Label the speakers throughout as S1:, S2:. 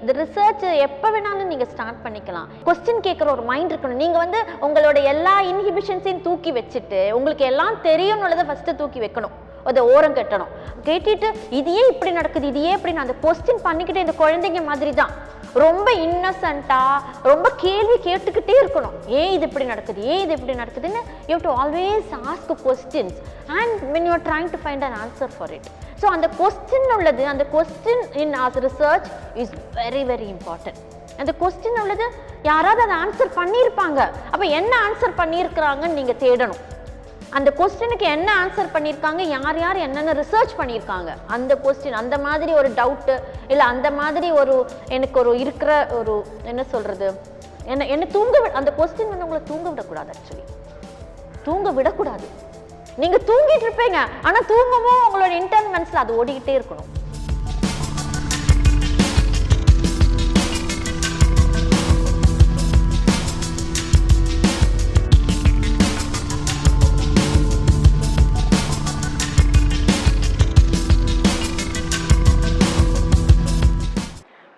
S1: இந்த ரிசர்ச் எப்போ வேணாலும் நீங்கள் ஸ்டார்ட் பண்ணிக்கலாம். கொஸ்டின் கேட்குற ஒரு மைண்ட் இருக்கணும். நீங்கள் வந்து உங்களோட எல்லா இன்ஹிபிஷன்ஸையும் தூக்கி வச்சுட்டு உங்களுக்கு எல்லாம் தெரியும்னுள்ளதை ஃபஸ்ட்டு தூக்கி வைக்கணும், அதை ஓரம் கட்டணும். கேட்டுட்டு இதையே இப்படி நடக்குது, இதையே இப்படி அந்த கொஸ்டின் பண்ணிக்கிட்டே இந்த குழந்தைங்க மாதிரி தான் ரொம்ப இன்னசென்ட்டாக ரொம்ப கேள்வி கேட்டுக்கிட்டே இருக்கணும். ஏன் இது இப்படி நடக்குது, ஏன் இது இப்படி நடக்குதுன்னு you have to always ask questions and when you are trying to find an answer for it. So அந்த கொஸ்டின் உள்ளது, அந்த question in as research is very very important. அந்த கொஸ்டின் உள்ளது யாராவது அதை ஆன்சர் பண்ணியிருப்பாங்க, அப்போ என்ன ஆன்சர் பண்ணியிருக்கிறாங்கன்னு நீங்கள் தேடணும். அந்த கொஸ்டினுக்கு என்ன ஆன்சர் பண்ணியிருக்காங்க, யார் யார் என்னென்ன ரிசர்ச் பண்ணியிருக்காங்க, அந்த கொஸ்டின் அந்த மாதிரி ஒரு டவுட்டு இல்லை அந்த மாதிரி ஒரு எனக்கு ஒரு இருக்கிற ஒரு என்ன சொல்கிறது என்ன அந்த கொஸ்டின் வந்து உங்களை தூங்க விடக்கூடாது. ஆக்சுவலி தூங்க விடக்கூடாது. நீங்கள் தூங்கிட்டு இருப்பீங்க, ஆனால் தூங்கவும் உங்களோட இன்டர்னல் மனசில் அது ஓடிக்கிட்டே இருக்கணும்.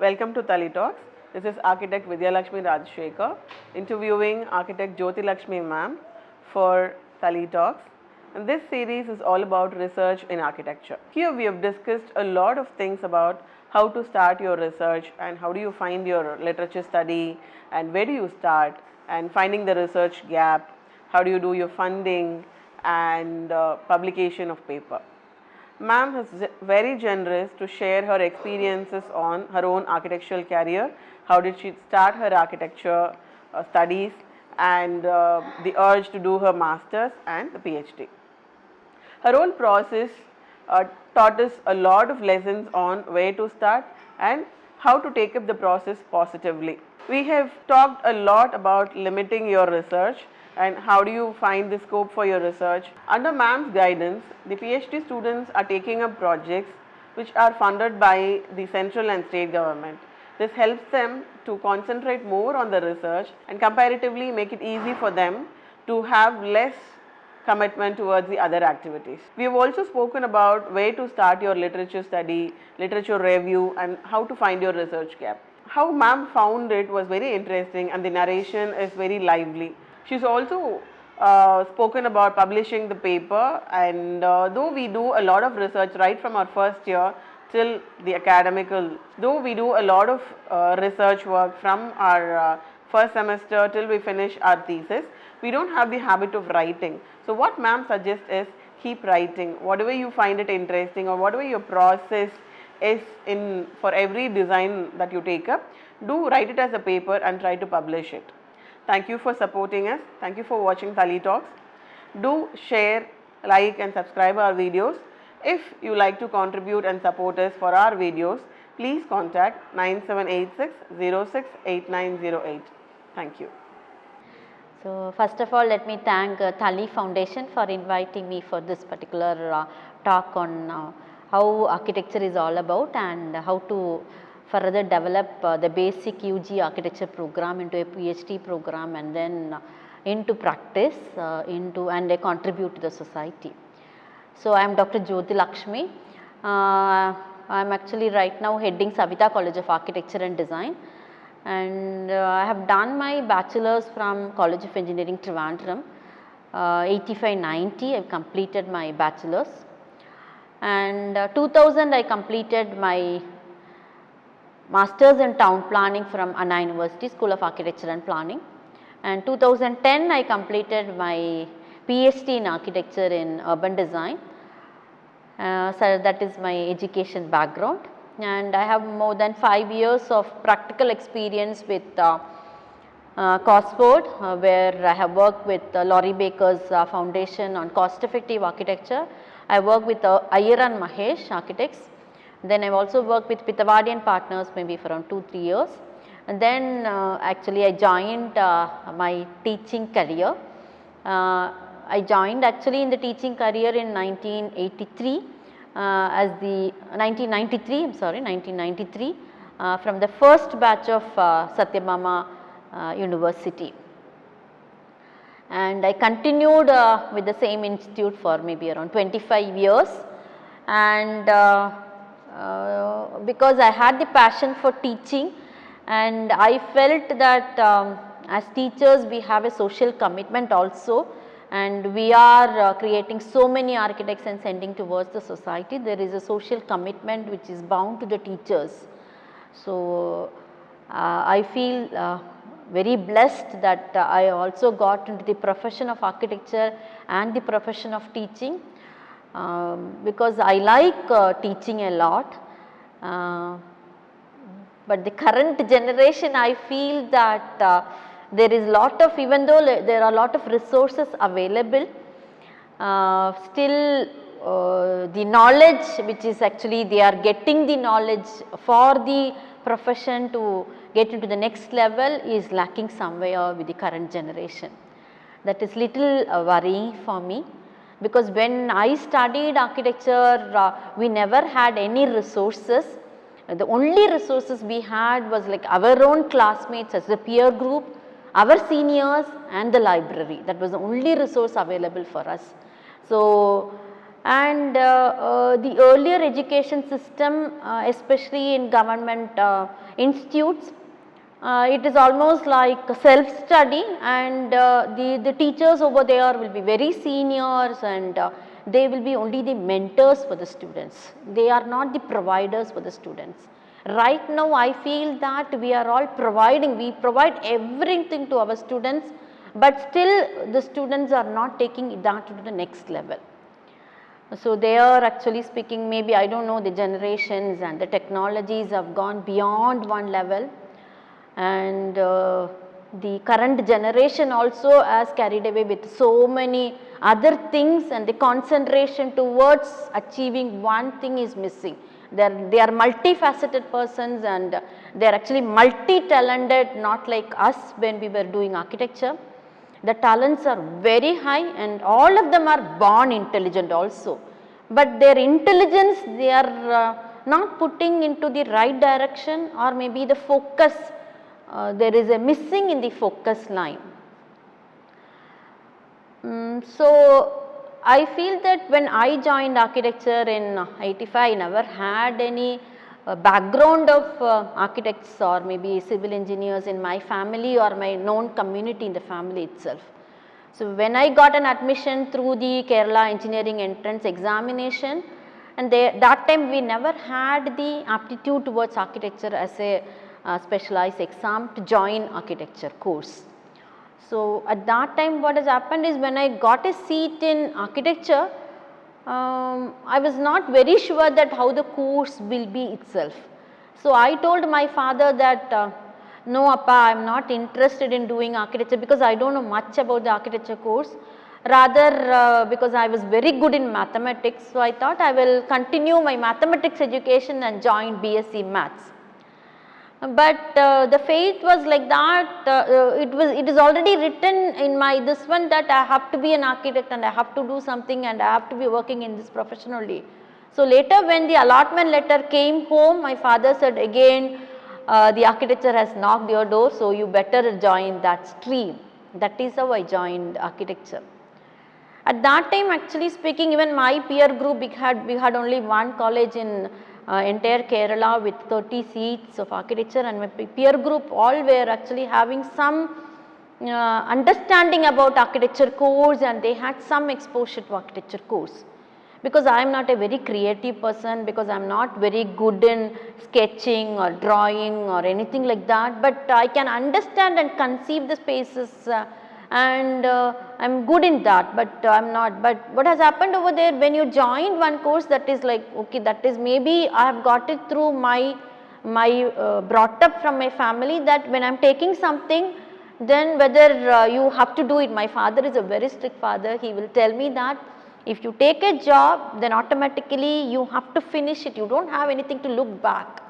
S2: Welcome to Tali Talks. This is architect Jothilakshmy interviewing architect Jothilakshmy ma'am for Tali Talks. And this series is all about research in architecture. Here we have discussed a lot of things about how to start your research and how do you find your literature study and where do you start and finding the research gap, how do you do your funding and publication of paper. Ma'am is very generous to share her experiences on her own architectural career, how did she start her architecture studies and the urge to do her masters and the Ph.D. Her own process taught us a lot of lessons on where to start and how to take up the process positively. We have talked a lot about limiting your research and how do you find the scope for your research. Under ma'am's guidance, the PhD students are taking up projects which are funded by the central and state government. This helps them to concentrate more on the research and comparatively make it easy for them to have less commitment towards the other activities. We have also spoken about where to start your literature study, literature review and how to find your research gap. How ma'am found it was very interesting and the narration is very lively. She's also spoken about publishing the paper and though we do a lot of research right from our first year till the academical, though we do a lot of research work from our first semester till we finish our thesis, we don't have the habit of writing. So what ma'am suggests is keep writing. Whatever you find it interesting or whatever your process is in for every design that you take up, do write it as a paper and try to publish it. Thank you for supporting us. Thank you for watching Tali Talks. Do share, like and subscribe our videos. If you like to contribute and support us for our videos, please contact 9786068908. Thank you.
S1: So first of all, let me thank Tali Foundation for inviting me for this particular talk on how architecture is all about and how to further develop the basic UG architecture program into a PhD program and then into practice and contribute to the society. So I am Dr. Jothilakshmy. I am actually right now heading Savita College of Architecture and Design and I have done my bachelor's from College of Engineering Trivandrum. 85-90 I completed my bachelor's and 2000 I completed my Masters in Town Planning from Anna University School of Architecture and Planning and 2010 I completed my PhD in Architecture in Urban Design. So that is my education background and I have more than 5 years of practical experience with Cosford where I have worked with Laurie Baker's foundation on cost effective architecture. I work with Iyer and Mahesh architects. Then I have also worked with Pitavadi and partners maybe for around 2-3 years and then actually I joined my teaching career. I joined actually in the teaching career in 1993 1993 from the first batch of Satyabama University and I continued with the same institute for maybe around 25 years and because I had the passion for teaching, and I felt that as teachers we have a social commitment also, and we are creating so many architects and sending towards the society. There is a social commitment which is bound to the teachers. So, I feel very blessed that I also got into the profession of architecture and the profession of teaching, because I like teaching a lot. But the current generation, I feel that there is lot of, even though there are lot of resources available, still the knowledge which is actually they are getting the knowledge for the profession to get into the next level is lacking somewhere with the current generation. That is little worrying for me, because when I studied architecture we never had any resources. The only resources we had was like our own classmates as a peer group, our seniors and the library. That was the only resource available for us. So, and the earlier education system, especially in government institutes, it is almost like self study, and the teachers over there will be very seniors, and they will be only the mentors for the students. They are not the providers for the students. Right now I feel that we are all providing, we provide everything to our students, but still the students are not taking that to the next level. So, they are actually speaking, maybe I do not know, the generations and the technologies have gone beyond one level, and the current generation also has carried away with so many other things, and the concentration towards achieving one thing is missing. They are multifaceted persons, and they are actually multi-talented, not like us when we were doing architecture. The talents are very high, and all of them are born intelligent also, but their intelligence they are not putting into the right direction, or maybe the focus, there is a missing in the focus line. So, I feel that when I joined architecture in 85, I never had any background of architects or maybe civil engineers in my family or my known community in the family itself. So, when I got an admission through the Kerala engineering entrance examination, and that time we never had the aptitude towards architecture as a specialized exam to join architecture course. So, at that time what has happened is, when I got a seat in architecture, I was not very sure that how the course will be itself. So, I told my father that no appa, I am not interested in doing architecture because I do not know much about the architecture course, rather because I was very good in mathematics. So, I thought I will continue my mathematics education and join BSc Maths. But the fate was like that, it is already written in my this one that I have to be an architect and I have to do something and I have to be working in this profession only. So, later when the allotment letter came home, my father said again, the architecture has knocked your door, so you better join that stream. That is how I joined architecture. At that time, actually speaking, even my peer group, we had only one college in entire Kerala with 30 seats of architecture, and my peer group all were actually having some understanding about architecture course, and they had some exposure to architecture course. Because I am not a very creative person, because I am not very good in sketching or drawing or anything like that, but I can understand and conceive the spaces and I am good in that, but I am not. But what has happened over there, when you joined one course, that is like, okay, that is maybe I have got it through my brought up from my family, that when I am taking something, then whether you have to do it. My father is a very strict father, he will tell me that if you take a job, then automatically you have to finish it, you do not have anything to look back.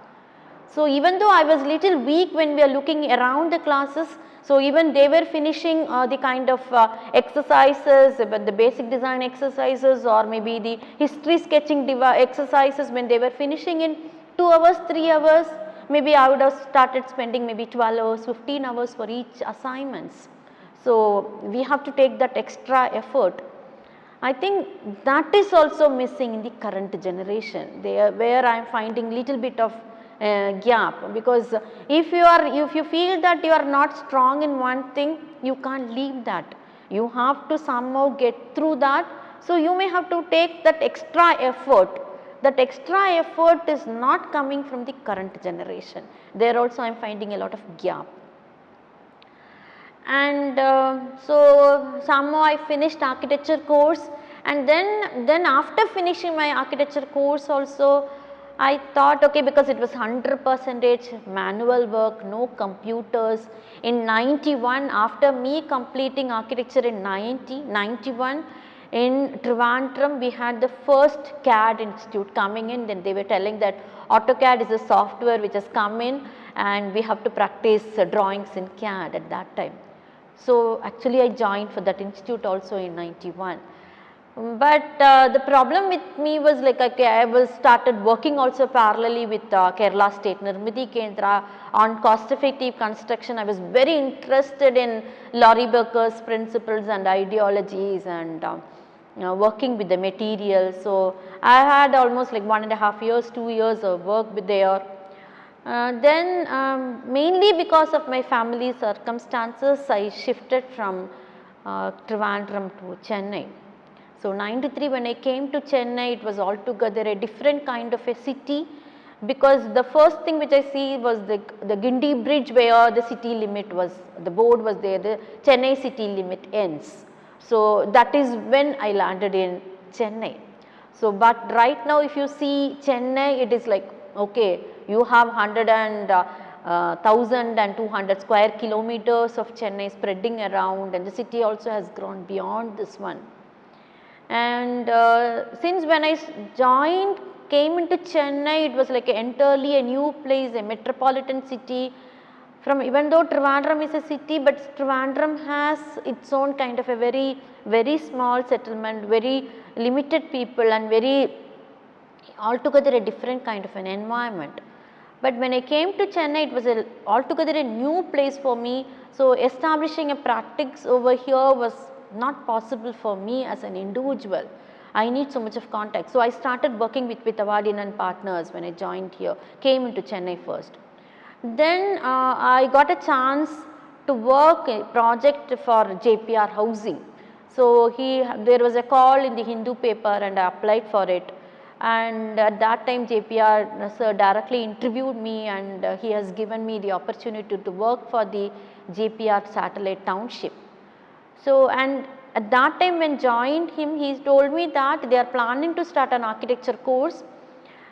S1: So, even though I was little weak when we are looking around the classes, so even they were finishing the kind of exercises, the basic design exercises or maybe the history sketching exercises, when they were finishing in 2 hours, 3 hours, maybe I would have started spending maybe 12 hours, 15 hours for each assignments. So, we have to take that extra effort. I think that is also missing in the current generation. Where I am finding little bit of gap, because if you feel that you are not strong in one thing, you can't leave that. You have to somehow get through that. So you may have to take that extra effort. That extra effort is not coming from the current generation. There also I am finding a lot of gap. And so somehow I finished architecture course, and then after finishing my architecture course also, I thought, okay, because it was 100% manual work, no computers. In 91, after me completing architecture in 91, in Trivandrum we had the first CAD institute coming in. Then they were telling that AutoCAD is a software which has come in and we have to practice drawings in CAD at that time. So actually I joined for that institute also in 91. But the problem with me was like, okay, I was started working also parallelly with Kerala State Nirmiti Kendra on cost effective construction. I was very interested in Laurie Baker's principles and ideologies, and working with the material. So I had almost like 1.5 years, 2 years of work with there. Then mainly because of my family circumstances, I shifted from Trivandrum to Chennai. So 93, when I came to Chennai, it was altogether a different kind of a city, because the first thing which I see was the Gindi bridge, where the city limit was, the board was there, the Chennai city limit ends. So that is when I landed in Chennai. So but right now if you see Chennai, it is like, okay, you have 1,200 square kilometers of Chennai spreading around, and the city also has grown beyond this one. And since when I came into Chennai, it was like entirely a new place, a metropolitan city. From, even though Trivandrum is a city, but Trivandrum has its own kind of a very small settlement, very limited people, and very altogether a different kind of an environment. But when I came to Chennai, it was altogether a new place for me. So establishing a practice over here was not possible for me as an individual. I need so much of contact. So I started working with Avadin and partners when I joined here, came into Chennai first. Then I got a chance to work a project for JPR housing. So there was a call in the Hindu paper and I applied for it. And at that time JPR sir directly interviewed me, and he has given me the opportunity to work for the JPR satellite township. So, and at that time when joined him, he told me that they are planning to start an architecture course,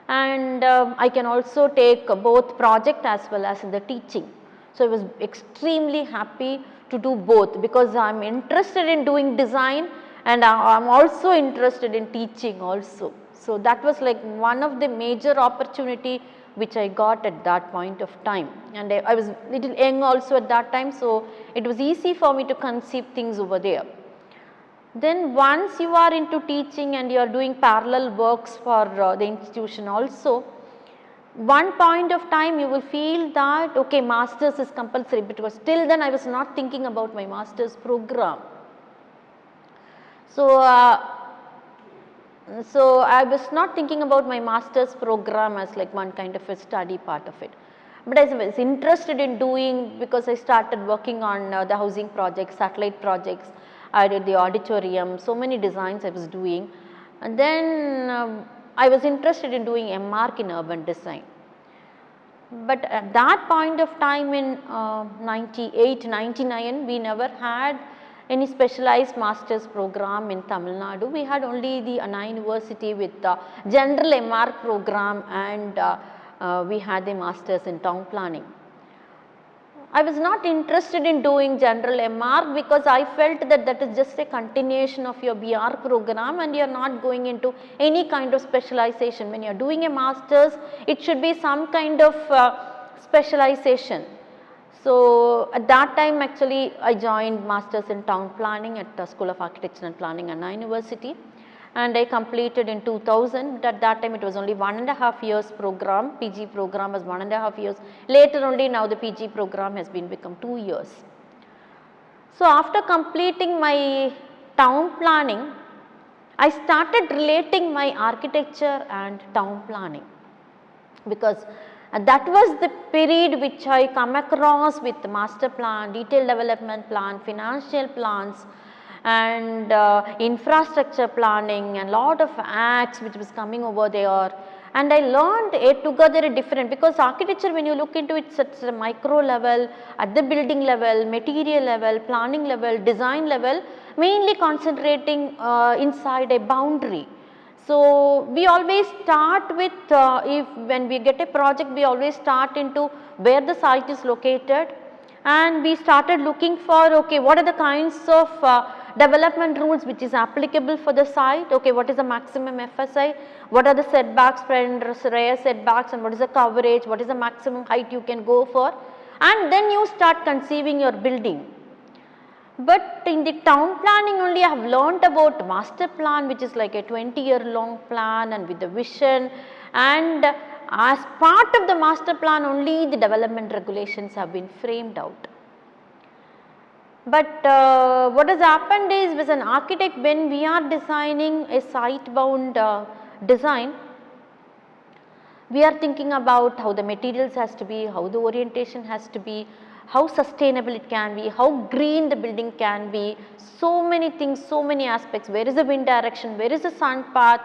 S1: and I can also take both project as well as the teaching. So I was extremely happy to do both, because I am interested in doing design and I am also interested in teaching also. So that was like one of the major opportunity which I got at that point of time, and I was little young also at that time, so it was easy for me to conceive things over there. Then once you are into teaching and you are doing parallel works for the institution also, one point of time you will feel that, okay, masters is compulsory, because till then I was not thinking about my masters program. So I was not thinking about my master's program as like one kind of a study part of it. But I was interested in doing, because I started working on the housing projects, satellite projects. I did the auditorium, so many designs I was doing. And then I was interested in doing MArch in urban design. But at that point of time in 98, 99, we never had any specialized master's program in Tamil Nadu. We had only the Anna University with general MArch program, and we had the masters in town planning. I was not interested in doing general MArch, because I felt that that is just a continuation of your BR program and you are not going into any kind of specialization. When you are doing a master's, it should be some kind of specialization. So at that time actually I joined masters in town planning at the School of Architecture and Planning, Anna University, and I completed in 2000. At that time it was only 1.5 years program, PG program was 1.5 years. Later only now the PG program has become 2 years. So after completing my town planning, I started relating my architecture and town planning, because that was the period which I come across with master plan, detailed development plan, financial plans, and infrastructure planning, and lot of acts which was coming over there. And I learned it together a different, because architecture, when you look into it, it's at a micro level, at the building level, material level, planning level, design level, mainly concentrating inside a boundary. So we always start with, if when we get a project, we always start into where the site is located, and we started looking for, okay, what are the kinds of development rules which is applicable for the site, okay, what is the maximum FSI, what are the setbacks, rear setbacks, and what is the coverage, what is the maximum height you can go for, and then you start conceiving your building. But in the town planning only, I have learnt about master plan, which is like a 20-year long plan and with the vision, and as part of the master plan only the development regulations have been framed out. But what has happened is, as an architect, when we are designing a site bound design, we are thinking about how the materials has to be, how the orientation has to be, how sustainable it can be, how green the building can be, so many things, so many aspects. Where is the wind direction, where is the sun path,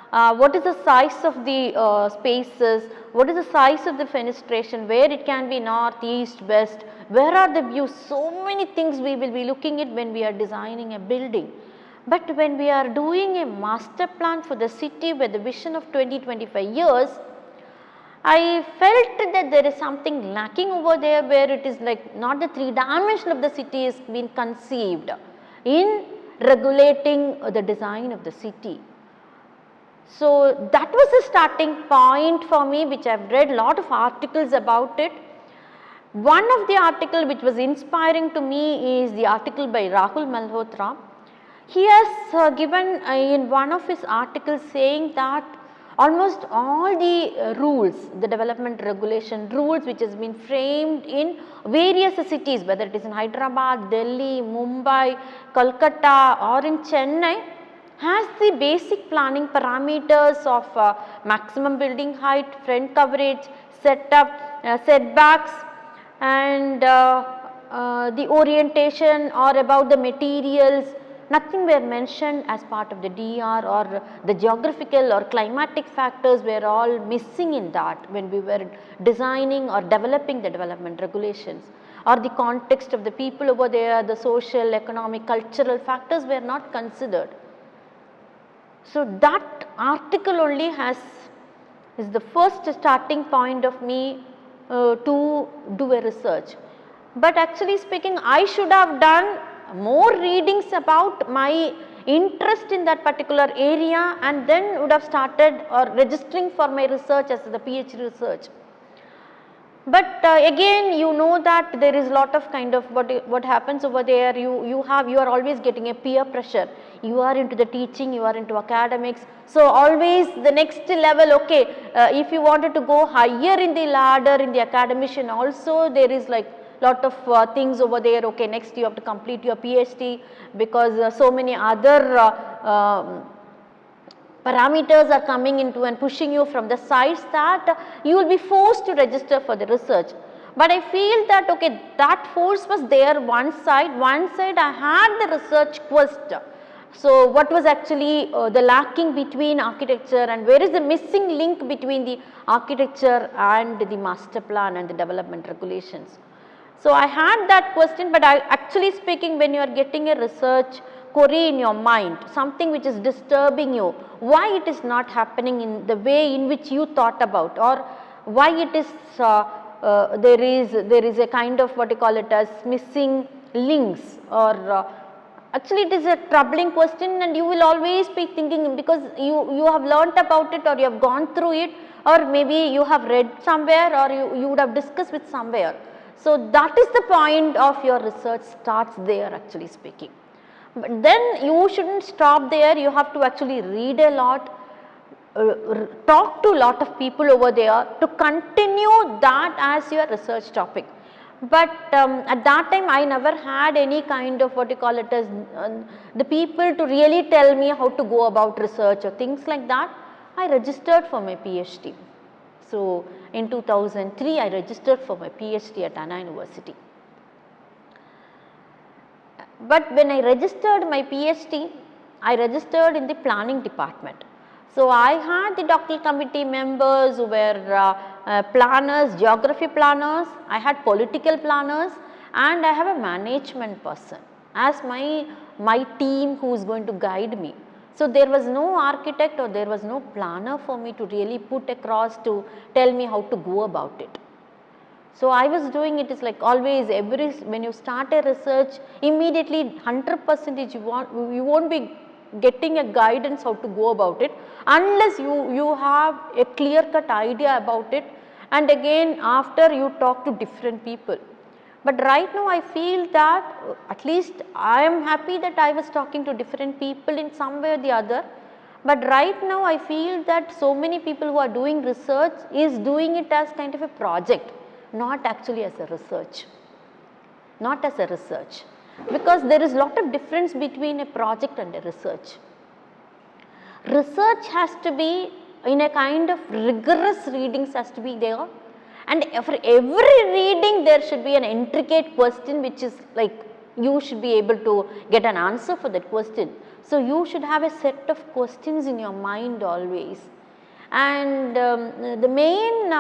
S1: what is the size of the spaces, what is the size of the fenestration, where it can be north, east, west, where are the views, so many things we will be looking at when we are designing a building. But when we are doing a master plan for the city with the vision of 20-25 years, I felt that there is something lacking over there, where it is like not the 3 dimension of the city is being conceived in regulating the design of the city. So that was the starting point for me, which I have read lot of articles about it. One of the article which was inspiring to me is the article by Rahul Malhotra. He has given in one of his articles saying that almost all the rules, the development regulation rules which has been framed in various cities, whether it is in Hyderabad, Delhi, Mumbai, Kolkata or in Chennai, has the basic planning parameters of maximum building height, front coverage, setup, setbacks, and the orientation or about the materials. Nothing were mentioned as part of the DR, or the geographical or climatic factors were all missing in that when we were designing or developing the development regulations, or the context of the people over there, the social, economic, cultural factors were not considered. So that article only is the first starting point of me to do a research. But actually speaking, I should have done more readings about my interest in that particular area, and then would have started or registering for my research as the PhD research. But again, you know that there is lot of kind of what happens over there. You are always getting a peer pressure. You are into the teaching, you are into academics. So always the next level, okay, if you wanted to go higher in the ladder in the academician also, there is like lot of things over there. Okay, next you have to complete your PhD, because so many other parameters are coming into and pushing you from the sides that you will be forced to register for the research. But I feel that okay, that force was there one side I had the research quest. So what was actually the lacking between architecture, and where is the missing link between the architecture and the master plan and the development regulations. So I had that question, but actually speaking, when you are getting a research query in your mind, something which is disturbing you, why it is not happening in the way in which you thought about, or why it is there is a kind of what you call it as missing links, or actually it is a troubling question, and you will always be thinking, because you have learnt about it, or you have gone through it, or maybe you have read somewhere, or you would have discussed with somewhere. So that is the point of your research starts there, actually speaking. But then you shouldn't stop there, you have to actually read a lot, talk to a lot of people over there to continue that as your research topic. But at that time I never had any kind of what you call it as the people to really tell me how to go about research or things like that. I registered for my Ph.D. So in 2003 I registered for my Ph.D. at Anna University. But when I registered my Ph.D, I registered in the planning department. So I had the doctoral committee members who were planners, geography planners, I had political planners, and I have a management person as my team who is going to guide me. So there was no architect or there was no planner for me to really put across to tell me how to go about it. So I was doing it is like always when you start a research, immediately 100% you won't be getting a guidance how to go about it unless you have a clear cut idea about it, and again after you talk to different people. But right now I feel that at least I am happy that I was talking to different people in some way or the other. But right now I feel that so many people who are doing research is doing it as kind of a project, not actually as a research, not as a research, because there is lot of difference between a project and a research. Research has to be in a kind of rigorous readings has to be there, and for every reading there should be an intricate question which is like you should be able to get an answer for that question. So you should have a set of questions in your mind always, and the main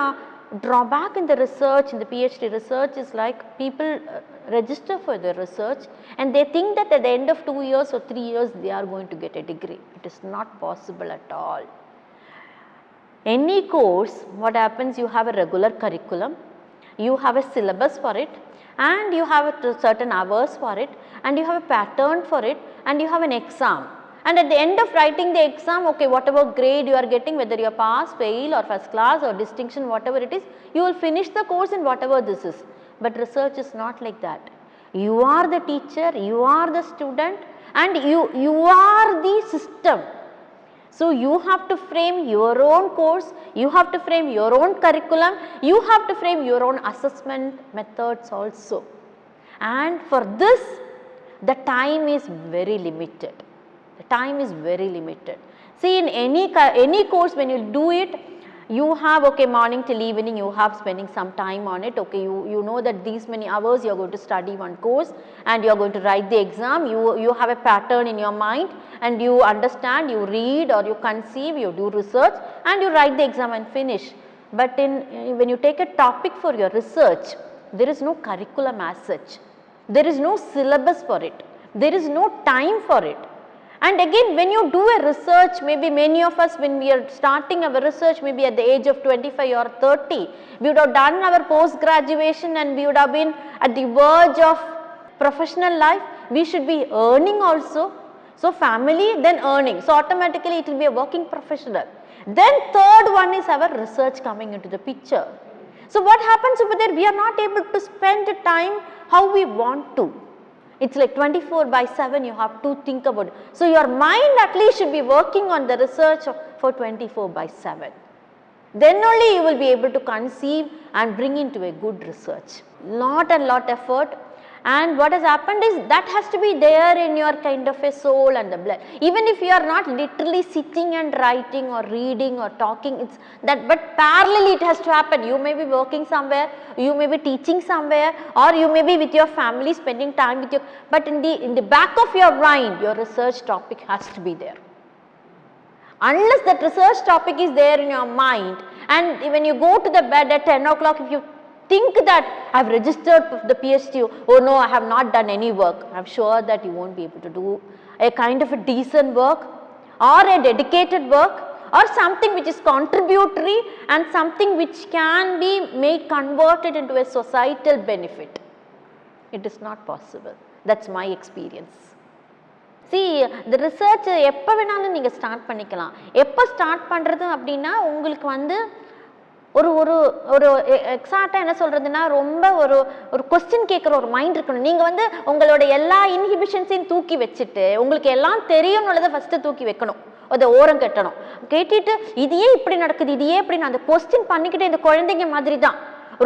S1: drawback in the research, in the PhD research is like people register for the research and they think that at the end of 2 years or 3 years they are going to get a degree. It is not possible at all. Any course, what happens, you have a regular curriculum, you have a syllabus for it, and you have a certain hours for it, and you have a pattern for it, and you have an exam. And at the end of writing the exam, okay, whatever grade you are getting, whether you are pass, fail or first class or distinction, whatever it is, you will finish the course in whatever this is. But research is not like that. You are the teacher, you are the student, and you are the system. So you have to frame your own course, you have to frame your own curriculum, you have to frame your own assessment methods also. And for this, the time is very limited. The time is very limited. See, in any course when you do it, you have okay morning till evening you have spending some time on it. Okay, you know that these many hours you are going to study one course and you are going to write the exam. You have a pattern in your mind and you understand, you read or you conceive, you do research and you write the exam and finish. But when you take a topic for your research, there is no curriculum as such. There is no syllabus for it. There is no time for it. And again, when you do a research, maybe many of us when we are starting our research, maybe at the age of 25 or 30, we would have done our post graduation and we would have been at the verge of professional life. We should be earning also. So family, then earning. So automatically it will be a working professional. Then third one is our research coming into the picture. So what happens over there? We are not able to spend the time how we want to. It's like 24/7 you have to think about it. So your mind at least should be working on the research for 24/7. Then only you will be able to conceive and bring into a good research. Lot effort. And what has happened is that has to be there in your kind of a soul and the blood. Even if you are not literally sitting and writing or reading or talking, it's that, but parallelly it has to happen. You may be working somewhere, you may be teaching somewhere, or you may be with your family spending time with your, but in the back of your mind, your research topic has to be there. Unless that research topic is there in your mind, and when you go to the bed at 10 o'clock, if you think that I have registered for the PhD, oh no, I have not done any work, I am sure that you won't be able to do a kind of a decent work or a dedicated work or something which is contributory and something which can be made converted into a societal benefit. It is not possible. That's my experience. See, the research எப்போ வேணாலும் நீங்கள் start பண்ணிக்கலாம். எப்போ start பண்ணுறது அப்படின்னா உங்களுக்கு வந்து ஒரு எக்ஸாக்டாக என்ன சொல்கிறதுனா ரொம்ப ஒரு கொஸ்டின் கேட்குற ஒரு மைண்ட் இருக்கணும். நீங்கள் வந்து உங்களோட எல்லா இன்ஹிபிஷன்ஸையும் தூக்கி வச்சுட்டு உங்களுக்கு எல்லாம் தெரியும்னுள்ளதை ஃபஸ்ட்டு தூக்கி வைக்கணும், அதை ஓரம் கட்டணும். கேட்டுட்டு இதையே இப்படி நடக்குது, இதையே இப்படி நான் அந்த கொஸ்டின் பண்ணிக்கிட்டே இந்த குழந்தைங்க மாதிரி தான்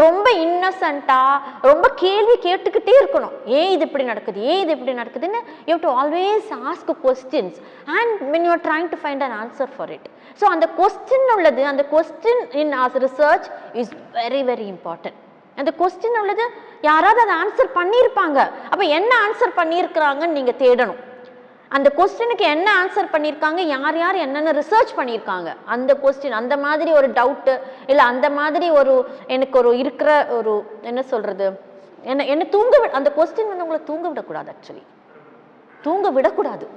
S1: ரொம்ப இன்னசென்ட்டாக ரொம்ப கேள்வி கேட்டுக்கிட்டே இருக்கணும். ஏன் இது இப்படி நடக்குது, ஏன் இது இப்படி நடக்குதுன்னு you have to always ask questions and when you are trying to find an answer for it. So அந்த கொஸ்டின் உள்ளது, அந்த question in as research is very very important. அந்த கொஸ்டின் உள்ளது யாராவது அதை ஆன்சர் பண்ணியிருப்பாங்க. அப்போ என்ன ஆன்சர் பண்ணியிருக்கிறாங்கன்னு நீங்கள் தேடணும். அந்த கொஸ்டினுக்கு என்ன ஆன்சர் பண்ணியிருக்காங்க, யார் யார் என்னென்ன ரிசர்ச் பண்ணியிருக்காங்க, அந்த கொஸ்டின் அந்த மாதிரி ஒரு டவுட்டு இல்லை அந்த மாதிரி ஒரு எனக்கு ஒரு இருக்கிற ஒரு என்ன சொல்கிறது என்ன அந்த கொஸ்டின் வந்து உங்களை தூங்க விடக்கூடாது. ஆக்சுவலி தூங்க விடக்கூடாது.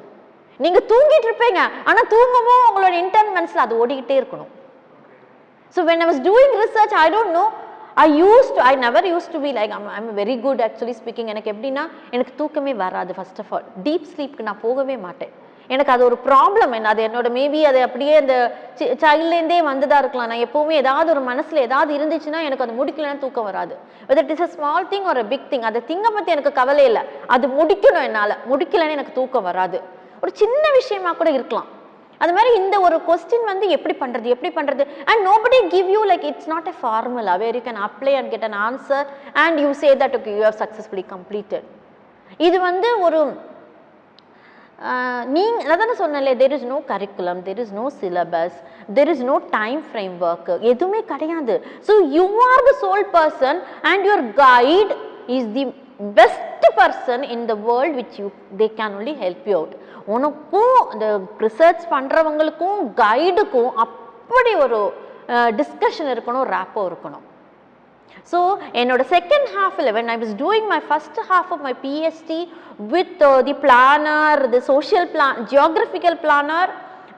S1: நீங்கள் தூங்கிட்டு இருப்பீங்க, ஆனால் தூங்கவும் உங்களோட இன்டர்மென்ட்ஸில் அது ஓடிக்கிட்டே இருக்கணும். So when I was doing research, I don't know, I never used to be like, I'm very good actually speaking. எனக்கு எப்படின்னா எனக்கு தூக்கமே வராது. ஃபர்ஸ்ட் ஆஃப் ஆல் டீப் ஸ்லீப்க்கு நான் போகவே மாட்டேன். எனக்கு அது ஒரு ப்ராப்ளம். அது என்னோட மேபி அது அப்படியே அந்த சைல்ட்லேருந்தே வந்ததாக இருக்கலாம். நான் எப்போவுமே ஏதாவது ஒரு மனசில் ஏதாவது இருந்துச்சுன்னா எனக்கு அது முடிக்கலன்னா தூக்கம் வராது. Weather it is a small thing ஒரு பிக் திங், அந்த திங்கை பற்றி எனக்கு கவலை இல்லை, அது முடிக்கணும். என்னால் முடிக்கலன்னு எனக்கு தூக்கம் வராது. ஒரு சின்ன விஷயமா கூட இருக்கலாம். அது மாதிரி இந்த ஒரு கொஸ்டின் வந்து எப்படி பண்றது and nobody give you like, it's not a formula where you can apply and get an answer and you say that okay you have successfully completed. இது வந்து ஒரு நீங்க அதான சொன்னல, there is no curriculum, there is no syllabus, there is no time framework, எதுவுமே கிடையாது. So you are the sole person and your guide is the best person in the world which they can only help you out. உனக்கும் இந்த research பண்ணுறவங்களுக்கும் கைடுக்கும் அப்படி ஒரு discussion இருக்கணும், rapport இருக்கணும். So என்னோட second ஹாஃபில் when I was doing my first half of my PhD with the planner, the social plan, geographical planner,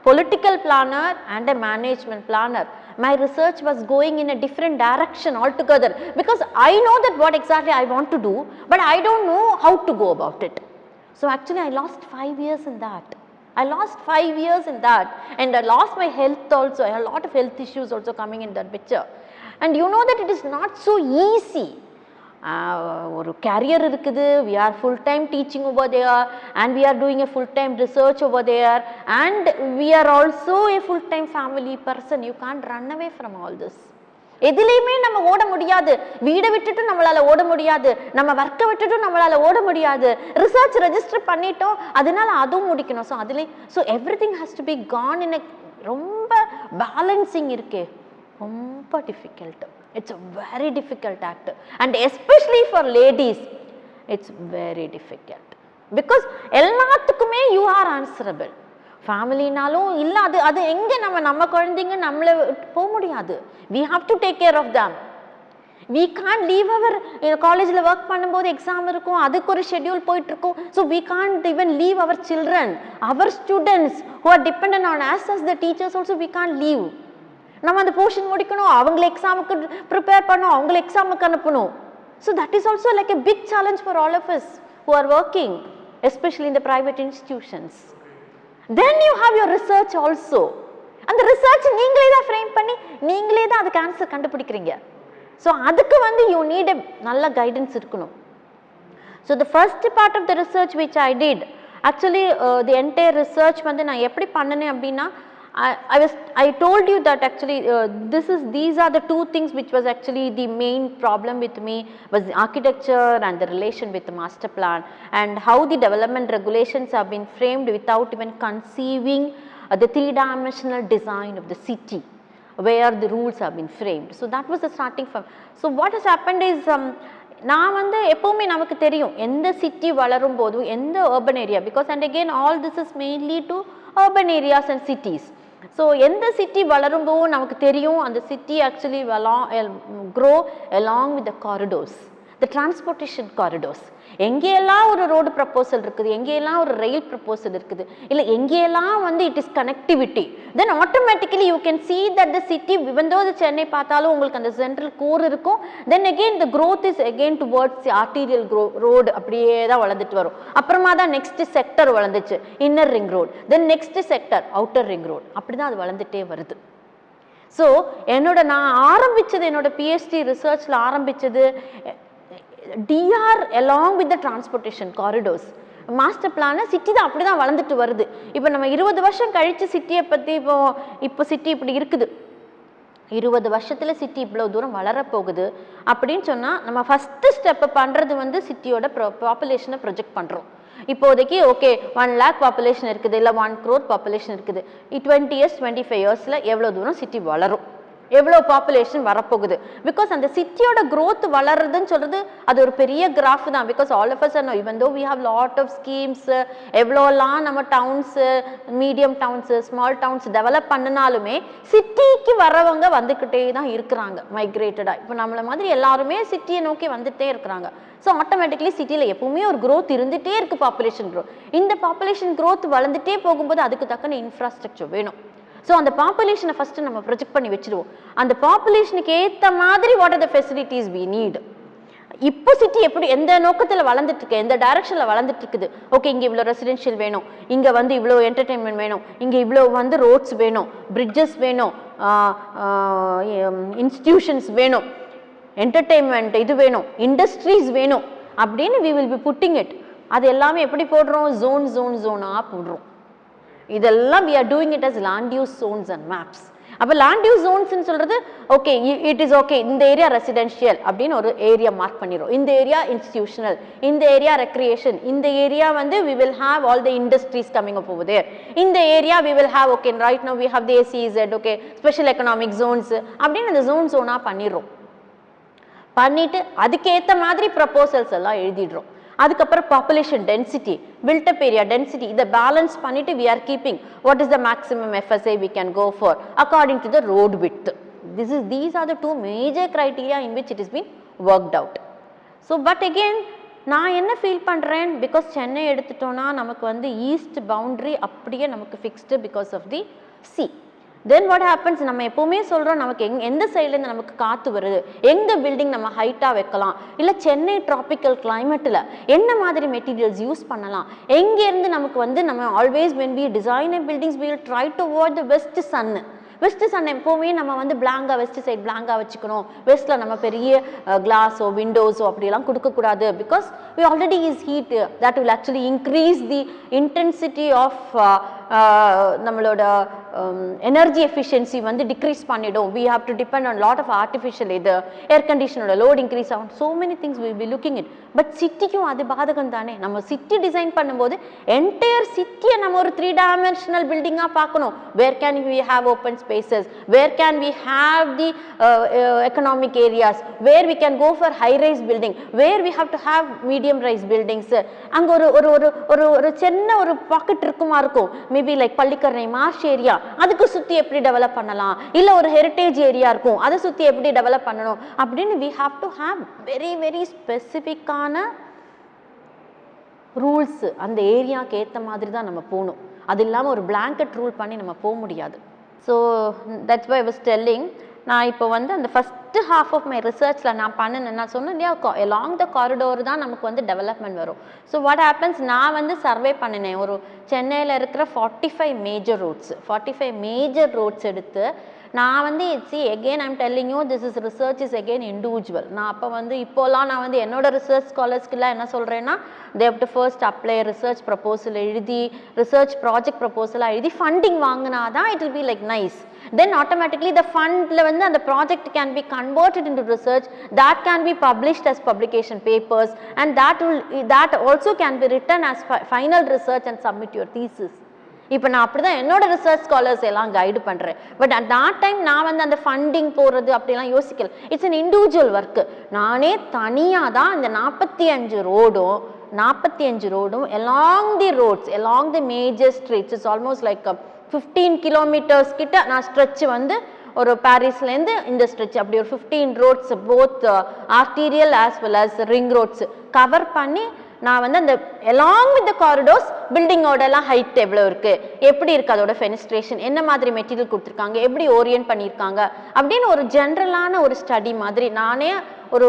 S1: political planner and a management planner, my research was going in a different direction altogether because I know that what exactly I want to do, but I don't know how to go about it. So actually I lost 5 years in that. And I lost my health also. I had a lot of health issues also coming in that picture. And you know that it is not so easy. ஒரு career இருக்குது, we are full time teaching over there and we are doing a full time research over there and we are also a full time family person. You can't run away from all this. எதிலையுமே நம்ம ஓட முடியாது. வீடை விட்டுட்டு நம்மளால ஓட முடியாது, நம்ம ஒர்க்கை விட்டுட்டு நம்மளால ஓட முடியாது. ரிசர்ச் ரெஜிஸ்டர் பண்ணிட்டோம், அதனால அதுவும் முடிக்கணும். ஸோ அதுல so everything has to be gone in ரொம்ப பேலன்சிங் இருக்கே, ரொம்ப difficult. It's a very difficult act and especially for ladies it's very difficult because எல்லாத்துக்குமே you are answerable. ஃபேமிலினாலும் இல்லை, அது எங்கே நம்ம குழந்தைங்க நம்மளை போக முடியாது. we have to take care of them. we can't leave our காலேஜில் ஒர்க் பண்ணும்போது எக்ஸாம் இருக்கும், அதுக்கு ஒரு ஷெட்யூல் போயிட்டு இருக்கும். So we can't even leave our children, our students who are dependent on us as the teachers also we can't leave. நம்ம அந்த portion முடிக்கணும், அவங்களை எக்ஸாமுக்கு ப்ரிப்பேர் பண்ணணும், அவங்களை எக்ஸாமுக்கு அனுப்பணும். So that is also like a big challenge for all of us who are working especially in the private institutions. Then you have your research also. அந்த ரிசர்ச் நீங்களே தான் ஃப்ரேம் பண்ணி நீங்களே தான் அதுக்கு ஆன்சர் கண்டுபிடிக்கிறீங்க. ஸோ அதுக்கு வந்து யூ நீட் எ நல்ல கைடன்ஸ் இருக்கணும். So the first part of the research which I did actually the entire research வந்து நான் எப்படி பண்ணினேன் அப்படின்னா, I told you that actually these are the two things which was actually the main problem with me was the architecture and the relation with the master plan and how the development regulations have been framed without even conceiving the three-dimensional design of the city where the rules have been framed. So that was the starting from. So what has happened is நான் வந்து எப்போவுமே நமக்கு தெரியும் எந்த city வளரும் போதும் எந்த urban area because and again all this is mainly to urban areas and cities. So எந்த சிட்டி வளரும்போது நமக்கு தெரியும் அந்த city actually grow along with the corridors, the transportation corridors. எங்கேயெல்லாம் ஒரு ரோடு ப்ரப்போசல் இருக்குது, எங்கேயெல்லாம் ஒரு ரயில் ப்ரப்போசல் இருக்குது, இல்லை எங்கேயெல்லாம் வந்து it is connectivity, then automatically you can see that the city even though the Chennai பார்த்தாலும் உங்களுக்கு அந்த சென்ட்ரல் கோர் இருக்கும். தென் again the growth is again towards the arterial road அப்படியே தான் வளர்ந்துட்டு வரும். அப்புறமா தான் நெக்ஸ்ட் செக்டர் வளர்ந்துச்சு inner ring road, then next sector outer ring road, அப்படி தான் அது வளர்ந்துட்டே வருது. ஸோ நான் ஆரம்பித்தது என்னோட பிஹெச்டி ரிசர்ச்சில் ஆரம்பித்தது DR along with the transportation corridors. Master plan city தான் அப்படி தான் வளர்ந்துட்டு வருது. இப்போ நம்ம 20 வருஷம் கழித்து சிட்டியை பற்றி இப்போ சிட்டி இப்படி இருக்குது. 20 வருஷத்துல சிட்டி இவ்வளவு தூரம் வளரப்போகுது அப்படின்னு சொன்னா நம்ம ஃபர்ஸ்ட் ஸ்டெப் பண்றது வந்து சிட்டியோட பாப்புலேஷனை ப்ரொஜெக்ட் பண்றோம். இப்போதைக்கு ஓகே 1 lakh பாப்புலேஷன் இருக்குது, இல்லை 1 crore பாப்புலேஷன் இருக்குது. 20 years 25 yearsல எவ்வளோ தூரம் சிட்டி வளரும், எவ்வளோ பாப்புலேஷன் வரப்போகுது. பிகாஸ் அந்த சிட்டியோட growth வளருதுன்னு சொல்றது அது ஒரு பெரிய கிராஃப் தான். Because all of us know even though we have lot of schemes, எவ்வளோலாம் நம்ம towns, medium towns, small towns develop பண்ணினாலுமே சிட்டிக்கு வரவங்க வந்துக்கிட்டே தான் இருக்கிறாங்க மைக்ரேட்டடாக. இப்போ நம்மளை மாதிரி எல்லாருமே சிட்டியை நோக்கி வந்துட்டே இருக்கிறாங்க. ஸோ ஆட்டோமேட்டிக்லி சிட்டியில் எப்பவுமே ஒரு growth இருந்துகிட்டே இருக்குது, பாப்புலேஷன் growth. இந்த பாப்புலேஷன் growth வளர்ந்துட்டே போகும்போது அதுக்கு தக்கன இன்ஃப்ராஸ்ட்ரக்சர் வேணும். ஸோ அந்த பாப்புலேஷனை ஃபஸ்ட்டு நம்ம ப்ரொஜெக்ட் பண்ணி வச்சுருவோம். அந்த பாப்புலேஷனுக்கு ஏற்ற மாதிரி what are the facilities we need. இப்போ சிட்டி எப்படி எந்த நோக்கத்தில் வளர்ந்துட்டு இருக்கு, எந்த டைரக்ஷனில் வளர்ந்துட்டு இருக்குது. ஓகே, இங்கே இவ்வளோ ரெசிடென்ஷியல் வேணும், இங்கே வந்து இவ்வளோ என்டர்டெயின்மெண்ட் வேணும், இங்கே இவ்வளோ வந்து ரோட்ஸ் வேணும், பிரிட்ஜஸ் வேணும், இன்ஸ்டிடியூஷன்ஸ் வேணும், என்டர்டெயின்மெண்ட் இது வேணும், இண்டஸ்ட்ரீஸ் வேணும் அப்படின்னு we will be putting it. அது எல்லாமே எப்படி போடுறோம், ஜோனாக போடுறோம். இதெல்லாம் we are doing it as land use zones and maps. அப்போ land use zones சொல்றது ஓகே இட் இஸ் ஓகே, இந்த ஏரியா ரெசிடென்ஷியல் அப்படின்னு ஒரு ஏரியா மார்க் பண்ணிடுறோம், இந்த ஏரியா இன்ஸ்டிடியூஷனல், இந்த ஏரியா ரெக்ரியேஷன், இந்த ஏரியா வந்து we will have all the industries coming up over there, இந்த area we will have okay right now we have the SEZ okay special economic zones அப்படின்னு அந்த ஜோனா பண்ணிடுறோம். பண்ணிட்டு அதுக்கேற்ற மாதிரி ப்ரப்போசல்ஸ் எல்லாம் எழுதிடுறோம். அதுக்கப்புறம் population density, build up area density, இதை பேலன்ஸ் பண்ணிட்டு we are keeping what is the maximum FSI we can go for according to the road width. These are the two major criteria in which it has been worked out. So but again நான் என்ன feel பண்ணுறேன், because Chennai எடுத்துட்டோன்னா நமக்கு வந்து east boundary அப்படியே நமக்கு fixed because of the sea. Then what happens, நம்ம எப்போவுமே சொல்கிறோம் நமக்கு எந்த சைட்லேருந்து நமக்கு காற்று வருது, எங்கே பில்டிங் நம்ம ஹைட்டாக வைக்கலாம், இல்லை சென்னை ட்ராபிக்கல் கிளைமேட்டில் என்ன மாதிரி மெட்டீரியல்ஸ் யூஸ் பண்ணலாம், எங்கேருந்து நமக்கு வந்து நம்ம always when we design a buildings we will try to avoid the west சன்னு. வெஸ்ட் சன் எப்போவுமே நம்ம வந்து பிளாங்கா வெஸ்ட் சைட் பிளாங்கா வச்சுக்கணும், வெஸ்ட்டில் நம்ம பெரிய கிளாஸோ விண்டோஸோ அப்படிலாம் கொடுக்கக்கூடாது. Because we already is heat that will actually increase the intensity of நம்மளோட எனர்ஜி எஃபிஷியன்சி வந்து டிக்ரீஸ் பண்ணிடும். We have to depend on lot of artificial இது, ஏர் கண்டிஷனோட லோட் இன்க்ரீஸ் ஆகும், so many things will be looking it. But சிட்டிக்கும் அது பாதகம் தானே. நம்ம சிட்டி டிசைன் பண்ணும்போது என்டையர் சிட்டியை நம்ம ஒரு 3 dimensional பில்டிங்காக பார்க்கணும். Where can we have open spaces, where can we have the economic areas, where we can go for high rise building, where we have to have medium rise buildings. அங்க ஒரு சின்ன ஒரு packet இருக்குமா இருக்கும், maybe like Pallikaranai Marsh area, அதுக்கு சுற்றி எப்படி develop பண்ணலாம், இல்லை ஒரு ஹெரிட்டேஜ் ஏரியா இருக்கும் அதை சுற்றி எப்படி டெவலப் பண்ணணும் அப்படின்னு we have to have very very ஸ்பெசிஃபிக்கான ரூல்ஸ். அந்த ஏரியாவுக்கு ஏற்ற மாதிரி தான் நம்ம போகணும். அது இல்லாமல் ஒரு பிளாங்கெட் ரூல் பண்ணி நம்ம போக முடியாது. So that's why I was telling. நான் இப்போ வந்து அந்த ஃபஸ்ட்டு ஹாஃப் ஆஃப் மை ரிசர்ச்சில் நான் பண்ணினேன், நான் சொன்னேன் இல்லையா, அலாங் த காரிடோர் தான் நமக்கு வந்து டெவலப்மெண்ட் வரும். ஸோ வாட் ஹேப்பன்ஸ், நான் வந்து சர்வே பண்ணினேன் ஒரு சென்னையில் இருக்கிற 45 மேஜர் ரோட்ஸ் எடுத்து நான் வந்து again I'm telling you this is research is again individual. நான் அப்போ வந்து இப்போலாம் நான் வந்து என்னோட ரிசர்ச் ஸ்காலர்ஸ்க்குலாம் என்ன சொல்கிறேன்னா, they have to first apply research proposal எழுதி, research project proposal எழுதி ஃபண்டிங் வாங்கினா தான் it will be like nice. Then automatically the fundல வந்து அந்த project can be converted into research that can be published as publication papers and that also can be written as final research and submit your thesis. இப்போ நான் அப்படி தான் என்னோட research scholars எல்லாம் guide பண்ணுறேன். But at that time நான் வந்து அந்த ஃபண்டிங் போடுறது அப்படிலாம் யோசிக்கல. It's an individual work. நானே தனியாக தான் இந்த 45 ரோடும் along the roads, along the major streets, it's almost like 15 kilometers கிட்ட நான் ஸ்ட்ரெச் வந்து ஒரு பாரிஸ்லேருந்து இந்த ஸ்ட்ரெச் அப்படி ஒரு 15 roads both arterial as well as ring roads cover பண்ணி நான் வந்து அந்த எலாங் வித் த காரிடோர்ஸ் பில்டிங்கோடலாம் ஹைட் எவ்வளோ இருக்குது, எப்படி இருக்குது, அதோட ஃபெனிஸ்ட்ரேஷன் என்ன மாதிரி மெட்டீரியல் கொடுத்துருக்காங்க, எப்படி ஓரியன்ட் பண்ணியிருக்காங்க அப்படின்னு ஒரு ஜென்ரலான ஒரு ஸ்டடி மாதிரி நானே ஒரு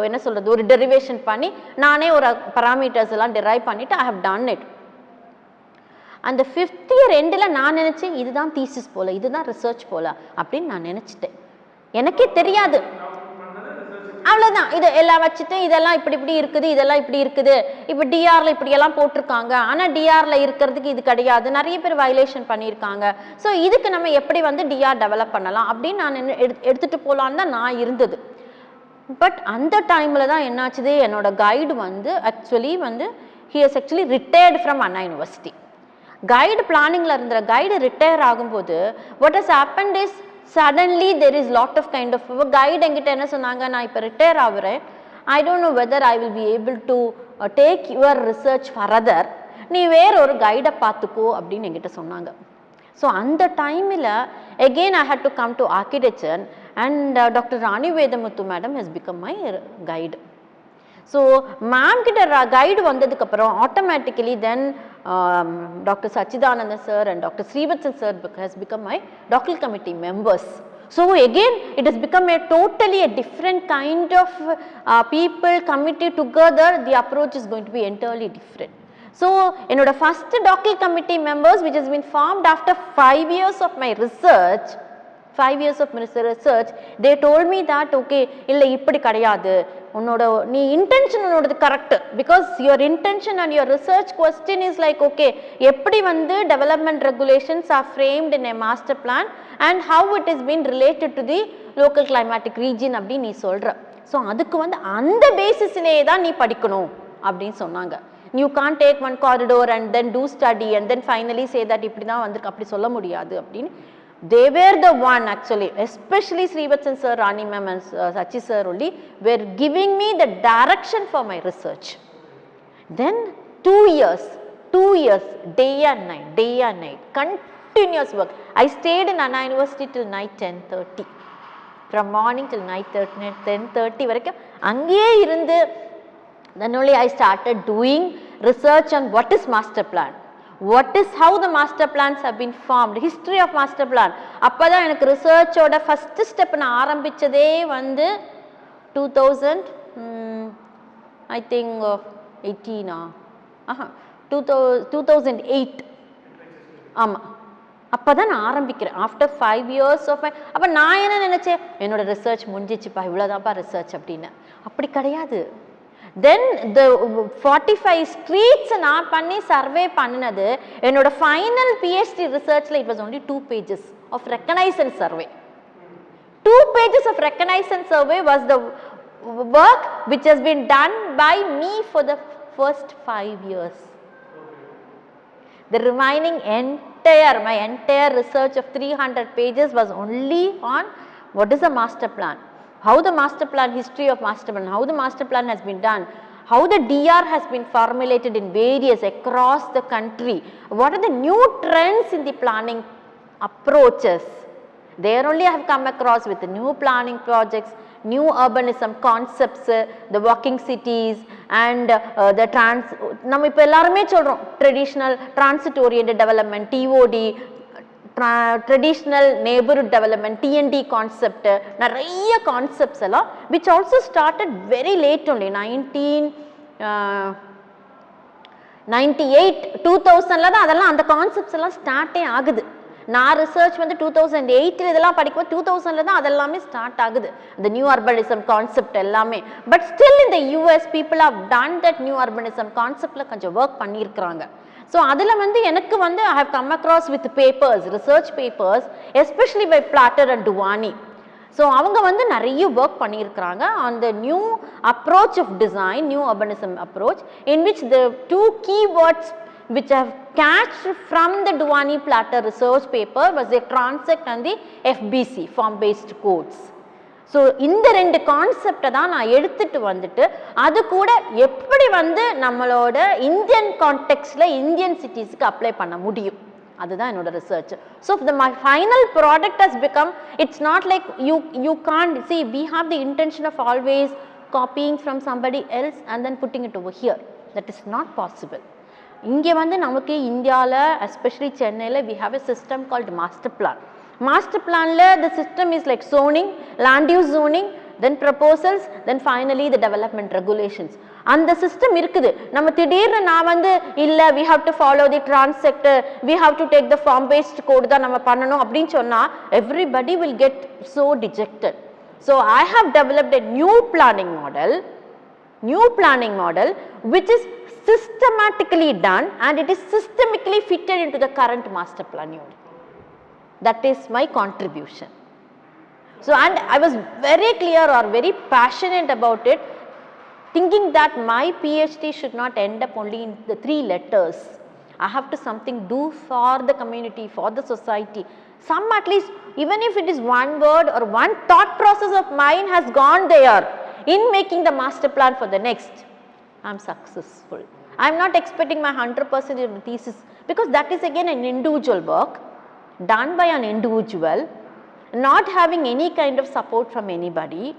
S1: என்ன சொல்கிறது ஒரு டெரிவேஷன் பண்ணி நானே ஒரு பராமீட்டர்ஸ் எல்லாம் டெரைவ் பண்ணிவிட்டு ஐ ஹவ் டன் இட். அந்த 5th year எண்டில் நான் நினச்சேன் இதுதான் தீசிஸ் போல், இதுதான் ரிசர்ச் போல் அப்படின்னு நான் நினச்சிட்டேன். எனக்கே தெரியாது, அவ்வளோதான். அவ்வளோதான். இது எல்லாம் வச்சுட்டு இதெல்லாம் இப்படி இப்படி இருக்குது, இதெல்லாம் இப்படி இருக்குது, இப்போ டிஆரில் இப்படியெல்லாம் போட்டிருக்காங்க, ஆனால் டிஆரில் இருக்கிறதுக்கு இது கிடையாது, நிறைய பேர் வயலேஷன் பண்ணியிருக்காங்க. ஸோ இதுக்கு நம்ம எப்படி வந்து டிஆர் டெவலப் பண்ணலாம் அப்படின்னு நான் எடுத்துகிட்டு போகலான்னு தான் நான் இருந்தது. பட் அந்த டைமில் தான் என்னாச்சுது, என்னோட கைடு வந்து ஆக்சுவலி வந்து he has actually retired from Anna University. Guide பிளானிங்கில் இருந்த கைடு ரிட்டையர் ஆகும்போது what has happened is suddenly there is lot of kind of guide என்கிட்ட என்ன சொன்னாங்க, நான் இப்போ retire ஆகுறேன், I don't know whether I will be able to take your research further, நீ வேற ஒரு கைடை பார்த்துக்கோ அப்படின்னு என்கிட்ட சொன்னாங்க. ஸோ அந்த டைமில் again I had to come to architecture and Dr. Rani Vedamuthu madam has become my guide. So ma'am கிட்ட கைடு வந்ததுக்கப்புறம் automatically then doctor Sachidanandan sir and doctor Srivatsan sir has become my doctoral committee members. So again it has become a totally a different kind of people committee together. The approach is going to be entirely different. So என்னோட first doctoral committee members which has been formed after 5 years of my research, 5 years of research, they told me that okay இல்லை இப்படி கிடையாது, உன்னோட நீ intention உன்னோடது correct, because your intention and your research question is like okay எப்படி வந்து development regulations are framed in a master plan and how it is been related to the local climatic region அப்படின்னு நீ சொல்கிற. So அதுக்கு வந்து அந்த பேசிஸ்லேயே தான் நீ படிக்கணும் அப்படின்னு சொன்னாங்க. You can take one corridor and then do study and then finally say that இப்படி தான் வந்து அப்படி சொல்ல முடியாது அப்படின்னு. They were the one actually, especially Srivatsan sir, Rani ma'am and Sachi sir only were giving me the direction for my research. Then 2 years, day and night, continuous work. I stayed in Anna University till night 10:30. From morning till night 10:30 varaikkum ange irundu. Then only I started doing research on what is master plan. What is how the master plans have been formed, history of master plan. அப்பதான் எனக்கு ரிசர்ச்சோட first step நான் ஆரம்பிச்சதே வந்து 2000 I think 2008. ஆமாம், அப்போதான் நான் ஆரம்பிக்கிறேன் after 5 years of my. அப்போ நான் என்ன நினச்சேன், என்னோட ரிசர்ச் முடிஞ்சிச்சுப்பா, இவ்வளோதான்ப்பா ரிசர்ச் அப்படின்னு. அப்படி கிடையாது. தென் த 45 ஸ்ட்ரீட்ஸ் நான் பண்ணி சர்வே பண்ணினது என்னோட ஃபைனல் PhD ரிசர்ச்சில் it was only 2 pages of reconnaissance survey. 2 pages of reconnaissance survey was the work which has been done by me for the first 5 years. The remaining my entire research of 300 pages was only on what is a master plan, how the master plan, history of master plan, how the master plan has been done, how the DR has been formulated in various across the country, what are the new trends in the planning approaches. There only I have come across with the new planning projects, new urbanism concepts, the walking cities and the நம்ம இப்போ எல்லாருமே சொல்கிறோம் traditional transit oriented development, TOD, traditional neighborhood development, TND concept, நிறைய concepts எல்லாம் which also started very late only 1998 2000ல தான் அதெல்லாம் அந்த concepts எல்லாம் ஸ்டார்ட்டே ஆகுது. நான் ரிசர்ச் வந்து 2008 இதெல்லாம் படிக்கும்போது 2000ல தான் அதெல்லாமே ஸ்டார்ட் ஆகுது, இந்த நியூ அர்பனிசம் கான்செப்ட் எல்லாமே. பட் ஸ்டில் இந்த US people have done that new urbanism கான்செப்ட்ல கொஞ்சம் ஒர்க் பண்ணியிருக்கிறாங்க. ஸோ அதில் வந்து எனக்கு வந்து I have come across with papers, research papers, especially by Platter and Duwani. So அவங்க வந்து நிறைய ஒர்க் பண்ணியிருக்கிறாங்க on the new approach of design, new urbanism approach, in which the 2 keywords which have catched from the Duwani Platter research paper was the transect and the FBC, form based codes. So இந்த 2 கான்செப்டை தான் நான் எடுத்துட்டு வந்துட்டு அது கூட எப்படி வந்து நம்மளோட இந்தியன் கான்டெக்ஸ்டில் இந்தியன் சிட்டிஸ்க்கு அப்ளை பண்ண முடியும், அதுதான் என்னோட research. So my final product has become, it's not like you can't see, we have the intention of always copying from somebody else and then putting it over here. That is not possible. இங்கே வந்து நமக்கு இந்தியாவில் especially சென்னையில் we have a system called master plan. Master planல the system is like zoning, land use zoning, then proposals, then finally the development regulations. அந்த system இருக்குது. நம்ம திடீர்னு நான் வந்து இல்லை we have to follow the transect, we have to take the form based code தான் நம்ம பண்ணணும் அப்படின்னு சொன்னால் everybody will get so dejected. So I have developed a new planning model which is systematically done and it is systemically fitted into the current master plan unit. That is my contribution. So, and I was very clear or very passionate about it, thinking that my PhD should not end up only in the 3 letters. I have to something do for the community, for the society. Some at least, even if it is one word or one thought process of mine has gone there in making the master plan for the next, I am successful. I am not expecting my 100% of the thesis, because that is again an individual work done by an individual, not having any kind of support from anybody.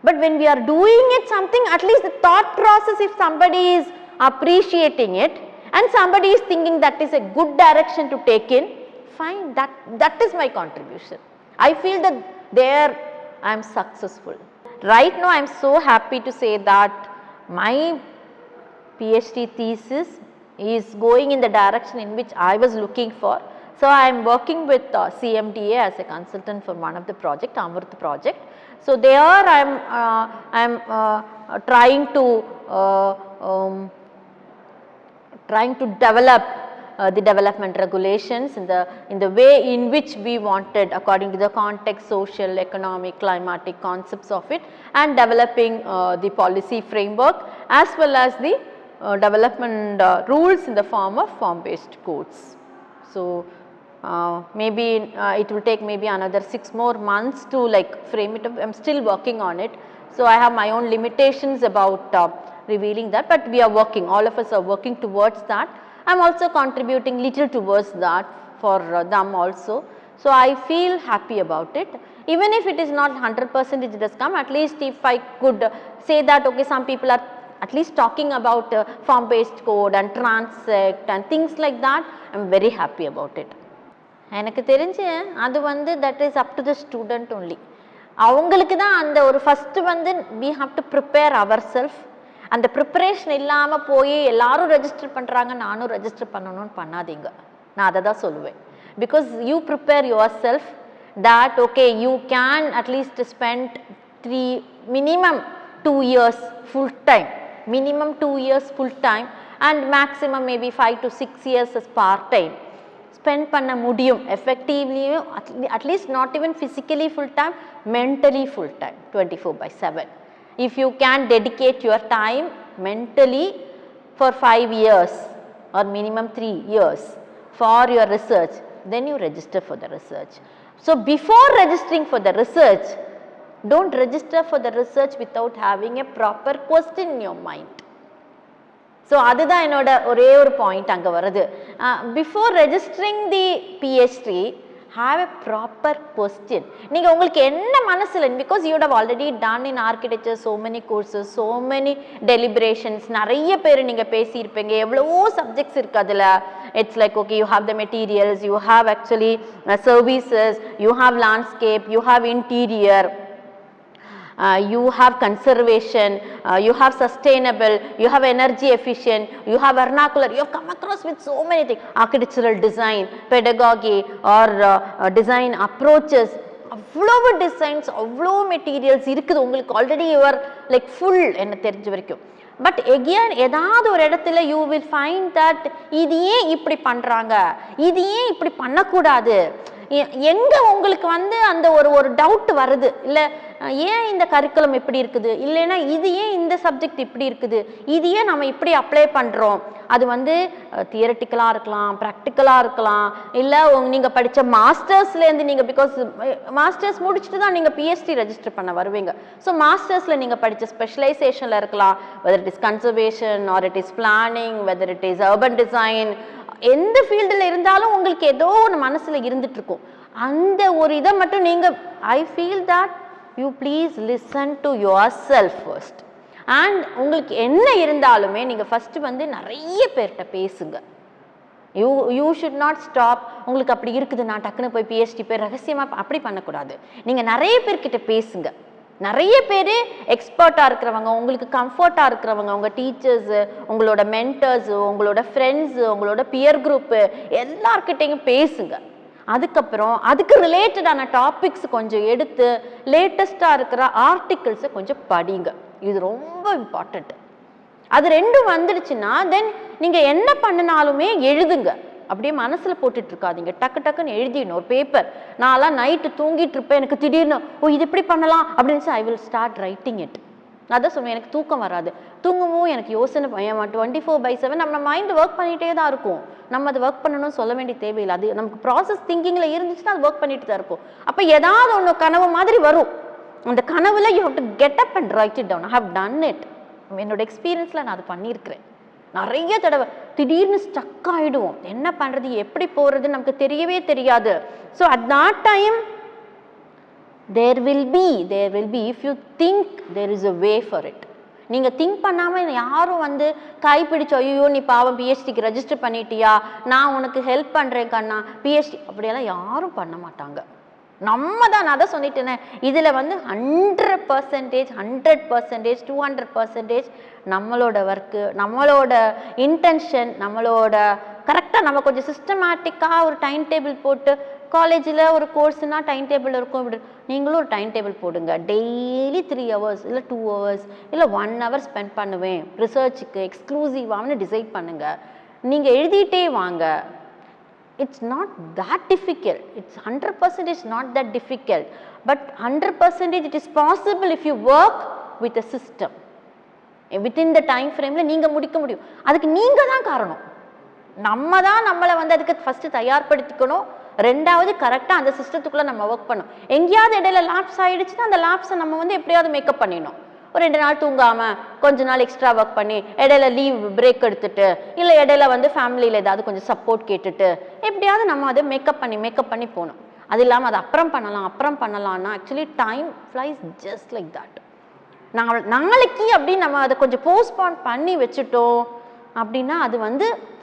S1: But when we are doing it something, at least the thought process, if somebody is appreciating it and somebody is thinking that is a good direction to take in, fine, that is my contribution. I feel that there I am successful. Right now I am so happy to say that my PhD thesis is going in the direction in which I was looking for. So I am working with CMDA as a consultant for one of the project, Amrit project. So there I am trying to develop the development regulations in the way in which we wanted, according to the context, social, economic, climatic concepts of it, and developing the policy framework as well as the development rules in the form of form-based codes. So maybe it will take maybe another 6 more months to like frame it up. I am still working on it. So I have my own limitations about revealing that, but we are working, all of us are working towards that. I am also contributing little towards that for them also. So I feel happy about it. Even if it is not 100% it has come, at least if I could say that okay, some people are at least talking about form based code and transect and things like that, I am very happy about it. எனக்கு தெரிஞ்சு அது வந்து that is up to the student only. அவங்களுக்கு தான் அந்த ஒரு first வந்து we have to prepare ourselves. அந்த ப்ரிப்பரேஷன் இல்லாமல் போய் எல்லாரும் ரெஜிஸ்டர் பண்ணுறாங்க நானும் ரெஜிஸ்டர் பண்ணணும்னு பண்ணாதீங்க, நான் அதை தான் சொல்லுவேன். Because you prepare your self that okay, you can at least spend minimum 2 years full time, minimum 2 years full time and maximum maybe 5 to 6 years as part time spend பண்ண முடியும் effectively, at least not even physically full time, mentally full time 24/7. If you can dedicate your time mentally for 5 years or minimum 3 years for your research, then you register for the research. So before registering for the research, don't register for the research without having a proper question in your mind. So அதுதான் என்னோட ஒரே ஒரு point அங்கே வருது. Before registering the PhD, have a proper question. நீங்கள் உங்களுக்கு என்ன மனசில், because you have already done in architecture so many courses, so many deliberations, நிறைய பேர் நீங்கள் பேசியிருப்பீங்க, எவ்வளவோ சப்ஜெக்ட்ஸ் இருக்குது அதில். It's like okay, you have the materials, you have actually services, you have landscape, you have interior, you have conservation, you have sustainable, you have energy efficient, you have vernacular, you have come across with so many things, architectural design, pedagogy or design approaches, அவ்வளவு designs அவ்வளோ materials இருக்குது உங்களுக்கு already. Your like full என்ன தெரிஞ்ச வரைக்கும். But again ஏதாவது ஒரு இடத்துல யூ வில் ஃபைண்ட் தட் இது ஏன் இப்படி பண்ணுறாங்க, இது ஏன் இப்படி பண்ணக்கூடாது, எங்கே உங்களுக்கு வந்து அந்த ஒரு டவுட் வருது, இல்லை ஏன் இந்த கரிக்குலம் இப்படி இருக்குது, இல்லைன்னா இது ஏன் இந்த சப்ஜெக்ட் இப்படி இருக்குது, இது ஏன் நம்ம இப்படி அப்ளை பண்ணுறோம். அது வந்து தியரட்டிக்கலாக இருக்கலாம், ப்ராக்டிக்கலாக இருக்கலாம், இல்லை நீங்கள் படித்த மாஸ்டர்ஸ்லேருந்து நீங்கள் பிகாஸ் மாஸ்டர்ஸ் முடிச்சுட்டு தான் நீங்கள் பிஹெச்டி ரெஜிஸ்டர் பண்ண வருவீங்க. ஸோ மாஸ்டர்ஸில் நீங்கள் படித்த ஸ்பெஷலைசேஷனில் இருக்கலாம், weather it is conservation R it is planning, weather it is urban design, எந்த ஃபீல்டில் இருந்தாலும் உங்களுக்கு ஏதோ ஒன்று மனசில் இருந்துட்டு இருக்கும். அந்த ஒரு இதை மட்டும் நீங்கள் I feel that you please listen to your self first. And உங்களுக்கு என்ன இருந்தாலுமே நீங்கள் ஃபஸ்ட்டு வந்து நிறைய பேர்கிட்ட பேசுங்க. You should not stop. உங்களுக்கு அப்படி இருக்குது நான் டக்குன்னு போய் பிஹெச்டி போய் ரகசியமாக அப்படி பண்ணக்கூடாது. நீங்கள் நிறைய பேர்கிட்ட பேசுங்க. நிறைய பேர் எக்ஸ்பர்ட்டாக இருக்கிறவங்க, உங்களுக்கு கம்ஃபர்ட்டாக இருக்கிறவங்க, உங்கள் டீச்சர்ஸு, உங்களோட மென்டர்ஸு, உங்களோட ஃப்ரெண்ட்ஸு, உங்களோட பியர் குரூப்பு, எல்லார்கிட்டையும் பேசுங்க. அதுக்கப்புறம் அதுக்கு ரிலேட்டடான டாபிக்ஸ் கொஞ்சம் எடுத்து லேட்டஸ்டாக இருக்கிற ஆர்டிகிள்ஸை கொஞ்சம் படிங்க. இது ரொம்ப இம்பார்ட்டண்ட். அது ரெண்டும் வந்துடுச்சுன்னா தென் நீங்கள் என்ன பண்ணினாலுமே எழுதுங்க. அப்படியே மனசில் போட்டுட்டு இருக்காதீங்க, டக்கு டக்குன்னு எழுதிடணும். ஒரு பேப்பர் நான்லாம் நைட்டு தூங்கிட்டு இருப்பேன், எனக்கு திடீர்னு இது இப்படி பண்ணலாம் அப்படின்னு I will start writing it. நான் தான் சொல்லுவேன், எனக்கு தூக்கம் வராது, தூங்கவும் எனக்கு யோசனை 24/7 நம்ம மைண்ட் ஒர்க் பண்ணிகிட்டே தான் இருக்கும். நம்ம அது ஒர்க் பண்ணணும்னு சொல்ல வேண்டிய தேவையில்லை. அது நமக்கு ப்ராசஸ் திங்கிங்கில் இருந்துச்சுன்னா அது ஒர்க் பண்ணிட்டு தான் இருக்கும். அப்போ ஏதாவது ஒன்று கனவு மாதிரி வரும். அந்த கனவுல you have to get up and write it down. I have done it. என்னோட எக்ஸ்பீரியன்ஸில் நான் அது பண்ணியிருக்கிறேன் நிறைய தடவை. திடீர்னு ஸ்டக் ஆகிடுவோம், என்ன பண்ணுறது எப்படி போகிறது நமக்கு தெரியவே தெரியாது. So at that time there will be if you think there is a way for it. நீங்கள் திங்க் பண்ணாமல் யாரும் கைப்பிடிச்சோ ஐயோ நீ பாவம் பிஹெச்டிக்கு ரெஜிஸ்டர் பண்ணிட்டியா, நான் உனக்கு ஹெல்ப் பண்ணுறேன் கண்ணா பிஹெச்டி, அப்படியெல்லாம் யாரும் பண்ண மாட்டாங்க. நம்ம தான், நான் தான் சொல்லிட்டேனே, இதில் 100%, 100%, 200% நம்மளோட ஒர்க்கு, நம்மளோட இன்டென்ஷன், நம்மளோட கரெக்டாக நம்ம கொஞ்சம் சிஸ்டமேட்டிக்காக ஒரு டைம் டேபிள் போட்டு, காலேஜில் ஒரு கோர்ஸ்னால் டைம் டேபிள் இருக்கும், இப்படி நீங்களும் ஒரு டைம் டேபிள் போடுங்க. டெய்லி 3 hours இல்லை 2 hours இல்லை 1 hour ஸ்பெண்ட் பண்ணுவேன் ரிசர்ச்சுக்கு எக்ஸ்க்ளூசிவாக டிசைட் பண்ணுங்கள். நீங்கள் எழுதிட்டே வாங்க. It's not that difficult. It's 100% not that difficult. But 100% it is possible if you work with a system. Within the time frame நீங்கள் முடிக்க முடியும். அதுக்கு நீங்கள் தான் காரணம். நம்ம தான் நம்மளை அதுக்கு ஃபஸ்ட்டு தயார்படுத்திக்கணும். ரெண்டாவது கரெக்டாக அந்த சிஸ்டத்துக்குள்ளே நம்ம ஒர்க் பண்ணணும். எங்கேயாவது இடையில லேப்ஸ் ஆகிடுச்சுன்னா அந்த லேப்ஸை நம்ம எப்படியாவது மேக்கப் பண்ணிடணும். ஒரு 2 நாள் தூங்காமல் கொஞ்ச நாள் எக்ஸ்ட்ரா ஒர்க் பண்ணி இடையில லீவ் பிரேக் எடுத்துட்டு, இல்லை இடையில ஃபேமிலியில் ஏதாவது கொஞ்சம் சப்போர்ட் கேட்டுட்டு எப்படியாவது நம்ம அதை மேக்கப் பண்ணி போகணும். அது இல்லாமல் அதை அப்புறம் பண்ணலாம்னா actually time flies just like that. நாளைக்கு அப்படின்னு நம்ம அதை கொஞ்சம் போஸ்ட்பான் பண்ணி வச்சுட்டோம் அப்படின்னா அது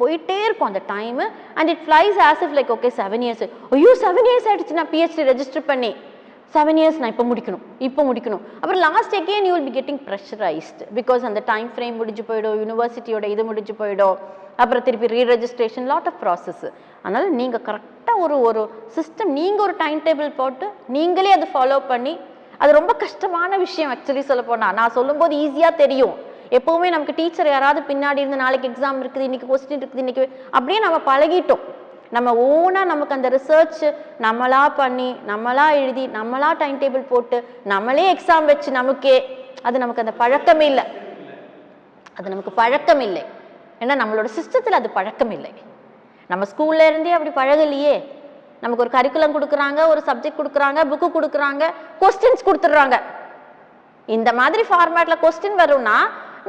S1: போயிட்டே இருக்கும் அந்த time. And it flies as if like okay 7 years, ஐயோ 7 years ஆகிடுச்சு நான் பிஹெச்டி ரெஜிஸ்டர் பண்ணி, 7 years நான் இப்போ முடிக்கணும். அப்புறம் last again you will be getting pressurised because அந்த டைம் ஃப்ரேம் முடிஞ்சு போயிடும், யூனிவர்சிட்டியோட இது முடிஞ்சு போயிடும், அப்புறம் திருப்பி ரீரெஜிஸ்ட்ரேஷன், லாட் ஆஃப் ப்ராசஸ். அதனால் நீங்கள் கரெக்டாக ஒரு சிஸ்டம், நீங்கள் ஒரு டைம் டேபிள் போட்டு நீங்களே அதை ஃபாலோ பண்ணி, அது ரொம்ப கஷ்டமான விஷயம் ஆக்சுவலி சொல்ல போனால். நான் சொல்லும்போது ஈஸியாக தெரியும். எப்போவுமே நமக்கு டீச்சர் யாராவது பின்னாடி இருந்து நாளைக்கு எக்ஸாம் இருக்குது, இன்றைக்கி கொஸ்டின் இருக்குது, இன்றைக்கி அப்படியே நம்ம பழகிட்டோம். நம்ம ஓனாக நமக்கு அந்த ரிசர்ச் நம்மளா பண்ணி, நம்மளா எழுதி, நம்மளா டைம் டேபிள் போட்டு, நம்மளே எக்ஸாம் வச்சு அது நமக்கு அந்த பழக்கமே இல்லை. அது நமக்கு பழக்கம் இல்லை. ஏன்னா நம்மளோட சிஸ்டத்தில் அது பழக்கம் இல்லை. நம்ம ஸ்கூல்ல இருந்தே அப்படி பழகலையே. நமக்கு ஒரு கரிக்குலம் கொடுக்குறாங்க, ஒரு சப்ஜெக்ட் கொடுக்குறாங்க, புக்கு கொடுக்குறாங்க, கொஸ்டின்ஸ் கொடுத்துட்றாங்க. இந்த மாதிரி ஃபார்மேட்டில் கொஸ்டின் வரும்னா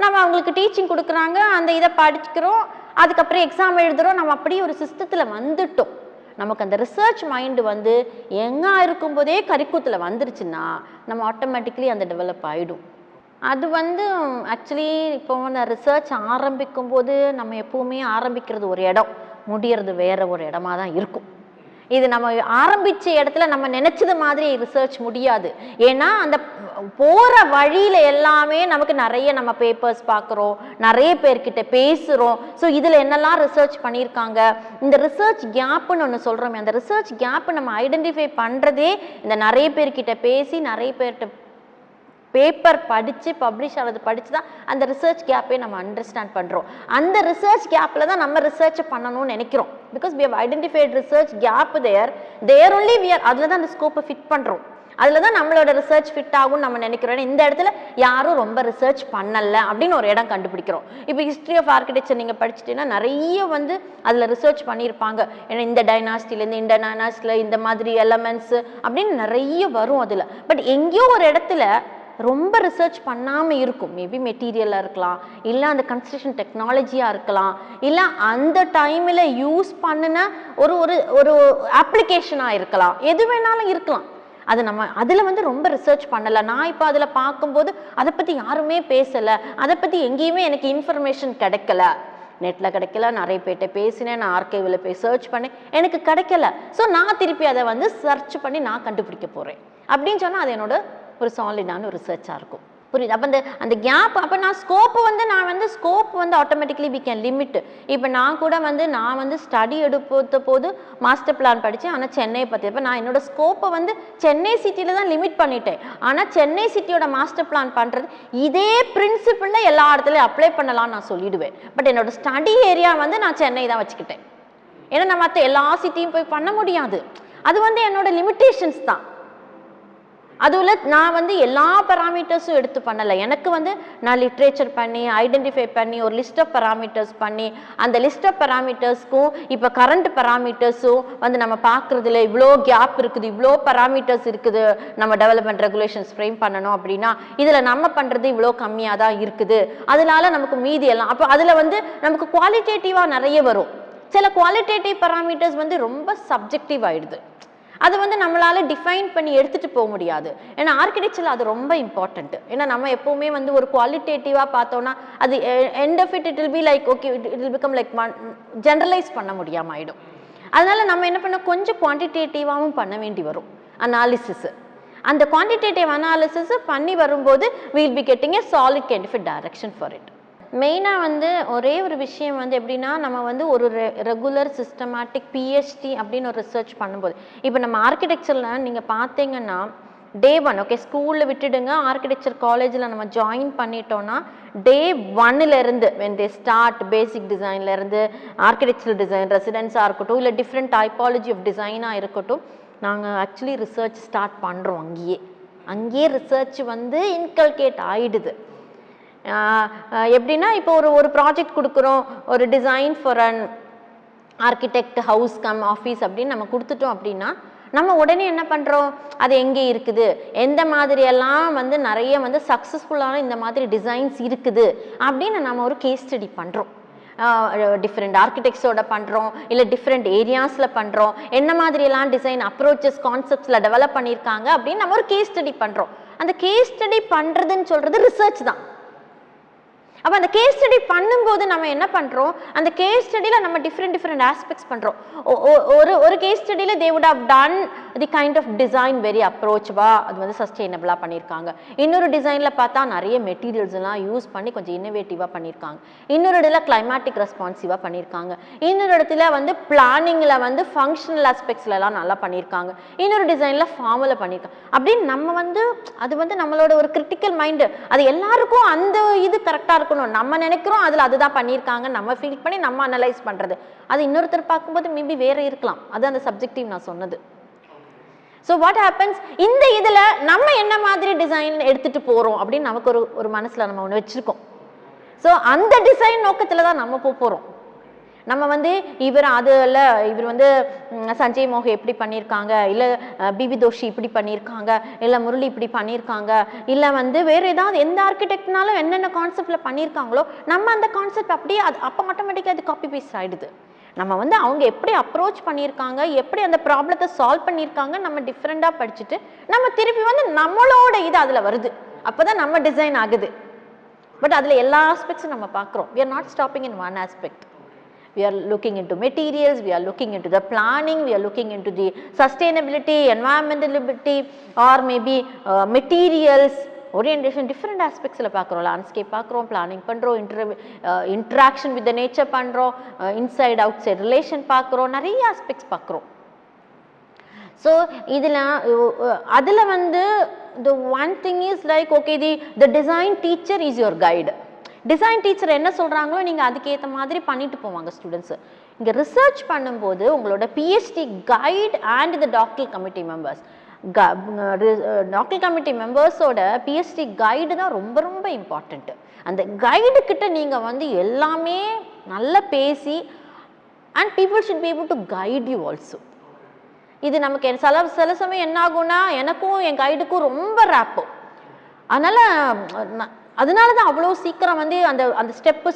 S1: நம்ம அவங்களுக்கு டீச்சிங் கொடுக்குறாங்க, அந்த இதை படிக்கிறோம், அதுக்கப்புறம் எக்ஸாம் எழுதுகிறோம். நம்ம அப்படியே ஒரு சிஸ்டத்தில் வந்துட்டோம். நமக்கு அந்த ரிசர்ச் மைண்டு எங்கே இருக்கும்போதே கரிக்குலத்தில் வந்துருச்சுன்னா நம்ம ஆட்டோமேட்டிக்கலி அந்த டெவலப் ஆகிடும். அது ஆக்சுவலி இப்போ ரிசர்ச் ஆரம்பிக்கும் போது நம்ம எப்போவுமே ஆரம்பிக்கிறது ஒரு இடம், முடியறது வேற ஒரு இடமா தான் இருக்கும். இது நம்ம ஆரம்பித்த இடத்துல நம்ம நினச்சது மாதிரி ரிசர்ச் முடியாது. ஏன்னா அந்த போகிற வழியில் எல்லாமே நமக்கு நிறைய நம்ம பேப்பர்ஸ் பார்க்குறோம், நிறைய பேர்கிட்ட பேசுகிறோம். ஸோ இதில் என்னெல்லாம் ரிசர்ச் பண்ணியிருக்காங்க, இந்த ரிசர்ச் கேப்புன்னு ஒன்று சொல்கிறோமே, அந்த ரிசர்ச் கேப்பு நம்ம ஐடென்டிஃபை பண்ணுறதே இந்த நிறைய பேர்கிட்ட பேசி, நிறைய பேர்கிட்ட பேப்பர் படித்து பப்ளிஷ் ஆகிறது படித்து தான் அந்த ரிசர்ச் கேப்பே நம்ம அண்டர்ஸ்டாண்ட் பண்ணுறோம். அந்த ரிசர்ச் கேப்பில் தான் நம்ம ரிசர்ச்சை பண்ணணும்னு நினைக்கிறோம். Because we have identified research gap there only we are, அதில் தான் அந்த ஸ்கோப்பை ஃபிட் பண்ணுறோம். அதில் தான் நம்மளோட ரிசர்ச் ஃபிட் ஆகும்னு நம்ம நினைக்கிறோம். இந்த இடத்துல யாரும் ரொம்ப ரிசர்ச் பண்ணலை அப்படின்னு ஒரு இடம் கண்டுபிடிக்கிறோம். இப்போ ஹிஸ்ட்ரி ஆஃப் ஆர்கிடெக்சர் நீங்கள் படிச்சுட்டீங்கன்னா நிறைய அதில் ரிசர்ச் பண்ணியிருப்பாங்க. ஏன்னா இந்த டைனாஸ்டிலேருந்து இந்த டைனாஸ்டியில் இந்த மாதிரி எலமெண்ட்ஸு அப்படின்னு நிறைய வரும் அதில். பட் எங்கேயோ ஒரு இடத்துல ரொம்ப ரிசர்ச் பண்ணாமல் இருக்கும். மேபி மெட்டீரியலாக இருக்கலாம், இல்லை அந்த கன்ஸ்ட்ரக்ஷன் டெக்னாலஜியாக இருக்கலாம், இல்லை அந்த டைமில் யூஸ் பண்ணின ஒரு ஒரு அப்ளிகேஷனாக இருக்கலாம், எது வேணாலும் இருக்கலாம். அது நம்ம அதில் ரொம்ப ரிசர்ச் பண்ணலை. நான் இப்போ அதில் பார்க்கும்போது அதை பற்றி யாருமே பேசலை, அதை பற்றி எங்கேயுமே எனக்கு இன்ஃபர்மேஷன் கிடைக்கல, நெட்டில் கிடைக்கல, நிறைய பேர்கிட்ட பேசினேன், நான் ஆர்கைவில் போய் சர்ச் பண்ணேன், எனக்கு கிடைக்கல. ஸோ நான் திருப்பி அதை சர்ச் பண்ணி நான் கண்டுபிடிக்க போகிறேன் அப்படின்னு சொன்னால் அது என்னோட ஒரு சாலிடான ஒரு ரிசர்ச்சாக இருக்கும். புரியுது. அப்போ அந்த கேப், அப்போ நான் ஸ்கோப்பு வந்து ஸ்கோப் வந்து ஆட்டோமேட்டிக்லி வி கேன் லிமிட். இப்போ நான் கூட நான் வந்து ஸ்டடி எடுத்த போது மாஸ்டர் பிளான் படித்தேன், ஆனால் சென்னையை பற்றி. இப்போ நான் என்னோட ஸ்கோப்பை வந்து சென்னை சிட்டியில் தான் லிமிட் பண்ணிட்டேன். ஆனால் சென்னை சிட்டியோட மாஸ்டர் பிளான் பண்ணுறது இதே பிரின்சிபிளில் எல்லா இடத்துலையும் அப்ளை பண்ணலாம்னு நான் சொல்லிடுவேன். பட் என்னோட ஸ்டடி ஏரியா வந்து நான் சென்னை தான் வச்சுக்கிட்டேன். ஏன்னா நான் மற்ற எல்லா சிட்டியும் போய் பண்ண முடியாது. அது வந்து என்னோட லிமிட்டேஷன்ஸ் தான். அதுவில் நான் வந்து எல்லா பராமீட்டர்ஸும் எடுத்து பண்ணலை. எனக்கு வந்து நான் லிட்ரேச்சர் பண்ணி ஐடென்டிஃபை பண்ணி ஒரு லிஸ்ட் ஆஃப் பராமீட்டர்ஸ் பண்ணி அந்த லிஸ்ட் ஆஃப் பராமீட்டர்ஸ்க்கும் இப்போ கரண்ட் பராமீட்டர்ஸும் வந்து நம்ம பார்க்குறதுல இவ்வளோ கேப் இருக்குது, இவ்வளோ பராமீட்டர்ஸ் இருக்குது, நம்ம டெவலப்மெண்ட் ரெகுலேஷன்ஸ் ஃப்ரேம் பண்ணணும் அப்படின்னா இதில் நம்ம பண்ணுறது இவ்வளோ கம்மியாக தான் இருக்குது, அதனால நமக்கு மீதி எல்லாம். அப்போ அதில் வந்து நமக்கு குவாலிட்டேட்டிவாக நிறைய வரும். சில குவாலிட்டேட்டிவ் பராமீட்டர்ஸ் வந்து ரொம்ப சப்ஜெக்டிவ் ஆகிடுது. அது வந்து நம்மளால டிஃபைன் பண்ணி எடுத்துகிட்டு போக முடியாது. ஏன்னா ஆர்கிடெக்சரில் அது ரொம்ப இம்பார்ட்டன்ட். ஏன்னா நம்ம எப்போவுமே வந்து ஒரு குவாலிட்டேட்டிவாக பார்த்தோன்னா அது end of it will be like okay, it will become like generalise பண்ண முடியாமல் ஆகிடும். அதனால நம்ம என்ன பண்ண கொஞ்சம் குவான்டிடேட்டிவாகவும் பண்ண வேண்டி வரும் அனாலிசிஸ். அந்த குவான்டிடேட்டிவ் அனாலிசிஸ் பண்ணி வரும்போது we will be getting a solid kind of a direction for it. மெயினாக வந்து ஒரே ஒரு விஷயம் வந்து எப்படின்னா, நம்ம வந்து ஒரு ரெகுலர் சிஸ்டமேட்டிக் பிஹெச்டி அப்படின்னு ஒரு ரிசர்ச் பண்ணும்போது, இப்போ நம்ம ஆர்கிடெக்சரில் நீங்கள் பார்த்தீங்கன்னா டே 1 ஓகே ஸ்கூலில் விட்டுடுங்க, ஆர்கிடெக்சர் காலேஜில் நம்ம ஜாயின் பண்ணிட்டோன்னா டே 1லேருந்து when they ஸ்டார்ட் பேசிக் டிசைன்லேருந்து ஆர்கிடெக்சரல் டிசைன் ரெசிடென்ஸாக இருக்கட்டும் இல்லை டிஃப்ரெண்ட் டைப்பாலஜி ஆஃப் டிசைனாக இருக்கட்டும், நாங்கள் ஆக்சுவலி ரிசர்ச் ஸ்டார்ட் பண்ணுறோம். அங்கேயே ரிசர்ச் வந்து இன்கல்கேட் ஆகிடுது. எப்படின்னா இப்போ ஒரு ப்ராஜெக்ட் கொடுக்குறோம், ஒரு design for an architect house come office அப்படின்னு நம்ம கொடுத்துட்டோம் அப்படின்னா நம்ம உடனே என்ன பண்ணுறோம், அது எங்கே இருக்குது, எந்த மாதிரியெல்லாம் வந்து நிறைய வந்து சக்ஸஸ்ஃபுல்லான இந்த மாதிரி டிசைன்ஸ் இருக்குது அப்படின்னு நம்ம ஒரு கேஸ் ஸ்டடி பண்ணுறோம். டிஃப்ரெண்ட் ஆர்கிடெக்ட்ஸோட பண்ணுறோம், இல்லை டிஃப்ரெண்ட் ஏரியாஸில் பண்ணுறோம், என்ன மாதிரியெல்லாம் டிசைன் அப்ரோச்சஸ் கான்செப்ட்ஸில் டெவலப் பண்ணியிருக்காங்க அப்படின்னு நம்ம ஒரு கேஸ் ஸ்டடி பண்ணுறோம். அந்த கேஸ் ஸ்டடி பண்ணுறதுன்னு சொல்கிறது ரிசர்ச் தான். அப்போ அந்த கேஸ் ஸ்டடி பண்ணும்போது நம்ம என்ன பண்ணுறோம், அந்த கேஸ் ஸ்டடியில் நம்ம டிஃப்ரெண்ட் ஆஸ்பெக்ட்ஸ் பண்ணுறோம். ஒரு கேஸ் ஸ்டடியில் they would have done the kind of design very அப்ரோச்சபிளாக, அது வந்து சஸ்டெயினபிளாக பண்ணியிருக்காங்க. இன்னொரு டிசைனில் பார்த்தா நிறைய மெட்டீரியல்ஸ் எல்லாம் யூஸ் பண்ணி கொஞ்சம் இன்னோவேட்டிவாக பண்ணியிருக்காங்க. இன்னொரு இடத்துல கிளைமேட்டிக் ரெஸ்பான்சிவாக பண்ணியிருக்காங்க. இன்னொரு இடத்துல வந்து பிளானிங்கில் வந்து ஃபங்க்ஷனல் ஆஸ்பெக்ட்ஸ்லாம் நல்லா பண்ணியிருக்காங்க. இன்னொரு டிசைனில் ஃபார்மில் பண்ணியிருக்காங்க. அப்படின்னு நம்ம வந்து அது வந்து நம்மளோட ஒரு கிரிட்டிக்கல் மைண்டு, அது எல்லாருக்கும் அந்த இது கரெக்டாக இருக்கும். நம்ம நினைக்கிறோம் அதில் அதுதான் பண்ணியிருக்காங்க, நம்ம ஃபீல் பண்ணி நம்ம அனலைஸ் பண்ணுறது. அது இன்னொருத்தர் பார்க்கும்போது மேபி வேற இருக்கலாம். அது அந்த சப்ஜெக்டிவ் நான் சொன்னது. ஸோ வாட் ஹேப்பன்ஸ், இந்த இதில் நம்ம என்ன மாதிரி டிசைன் எடுத்துகிட்டு போகிறோம் அப்படின்னு நமக்கு ஒரு மனசில் நம்ம ஒன்று வச்சுருக்கோம். ஸோ அந்த டிசைன் நோக்கத்தில் தான் நம்ம போகிறோம். நம்ம வந்து இவர் இவர் வந்து சஞ்சய் மோகே எப்படி பண்ணியிருக்காங்க, இல்லை பிபி தோஷி இப்படி பண்ணியிருக்காங்க, இல்லை முரளி இப்படி பண்ணியிருக்காங்க, இல்லை வந்து வேறு ஏதாவது எந்த ஆர்கிடெக்ட்னாலும் என்னென்ன கான்செப்டில் பண்ணியிருக்காங்களோ நம்ம அந்த கான்செப்ட் அப்படியே அப்போ ஆட்டோமேட்டிக்காக அது காப்பி பேஸ்ட் ஆகிடுது. நம்ம வந்து அவங்க எப்படி அப்ரோச் பண்ணியிருக்காங்க, எப்படி அந்த ப்ராப்ளத்தை சால்வ் பண்ணியிருக்காங்க, நம்ம டிஃப்ரெண்ட்டாக படிச்சுட்டு நம்ம திருப்பி வந்து நம்மளோட இது அதில் வருது. அப்போ தான் நம்ம டிசைன் ஆகுது. பட் அதில் எல்லா ஆஸ்பெக்ட்ஸும் நம்ம பார்க்குறோம். we are not stopping in one aspect. We are looking into materials, we are looking into the planning, we are looking into the sustainability, environmentality, or maybe materials, orientation, different aspects la paakrom. Landscape paakrom, planning pandrom, interaction with the nature pandrom, inside outside relation paakrom, nariya aspects paakrom. So idila adula vandu the one thing is like okay, the design teacher is your guide. Design teacher என்ன சொல்கிறாங்களோ நீங்கள் அதுக்கேற்ற மாதிரி பண்ணிட்டு போவாங்க students. இங்கே research பண்ணும்போது உங்களோட PhD guide and the doctoral committee members, doctoral committee மெம்பர்ஸோட பிஹெச்டி கைடு தான் ரொம்ப ரொம்ப இம்பார்ட்டண்ட்டு. அந்த கைடுக்கிட்ட நீங்கள் வந்து எல்லாமே நல்லா பேசி and people should be able to guide you also. இது நமக்கு சில சமயம் என்ன ஆகும்னா, எனக்கும் என் கைடுக்கும் ரொம்ப ரேப்போ. அதனால தான் அவ்வளோ சீக்கிரம் வந்து அந்த ஸ்டெப்பு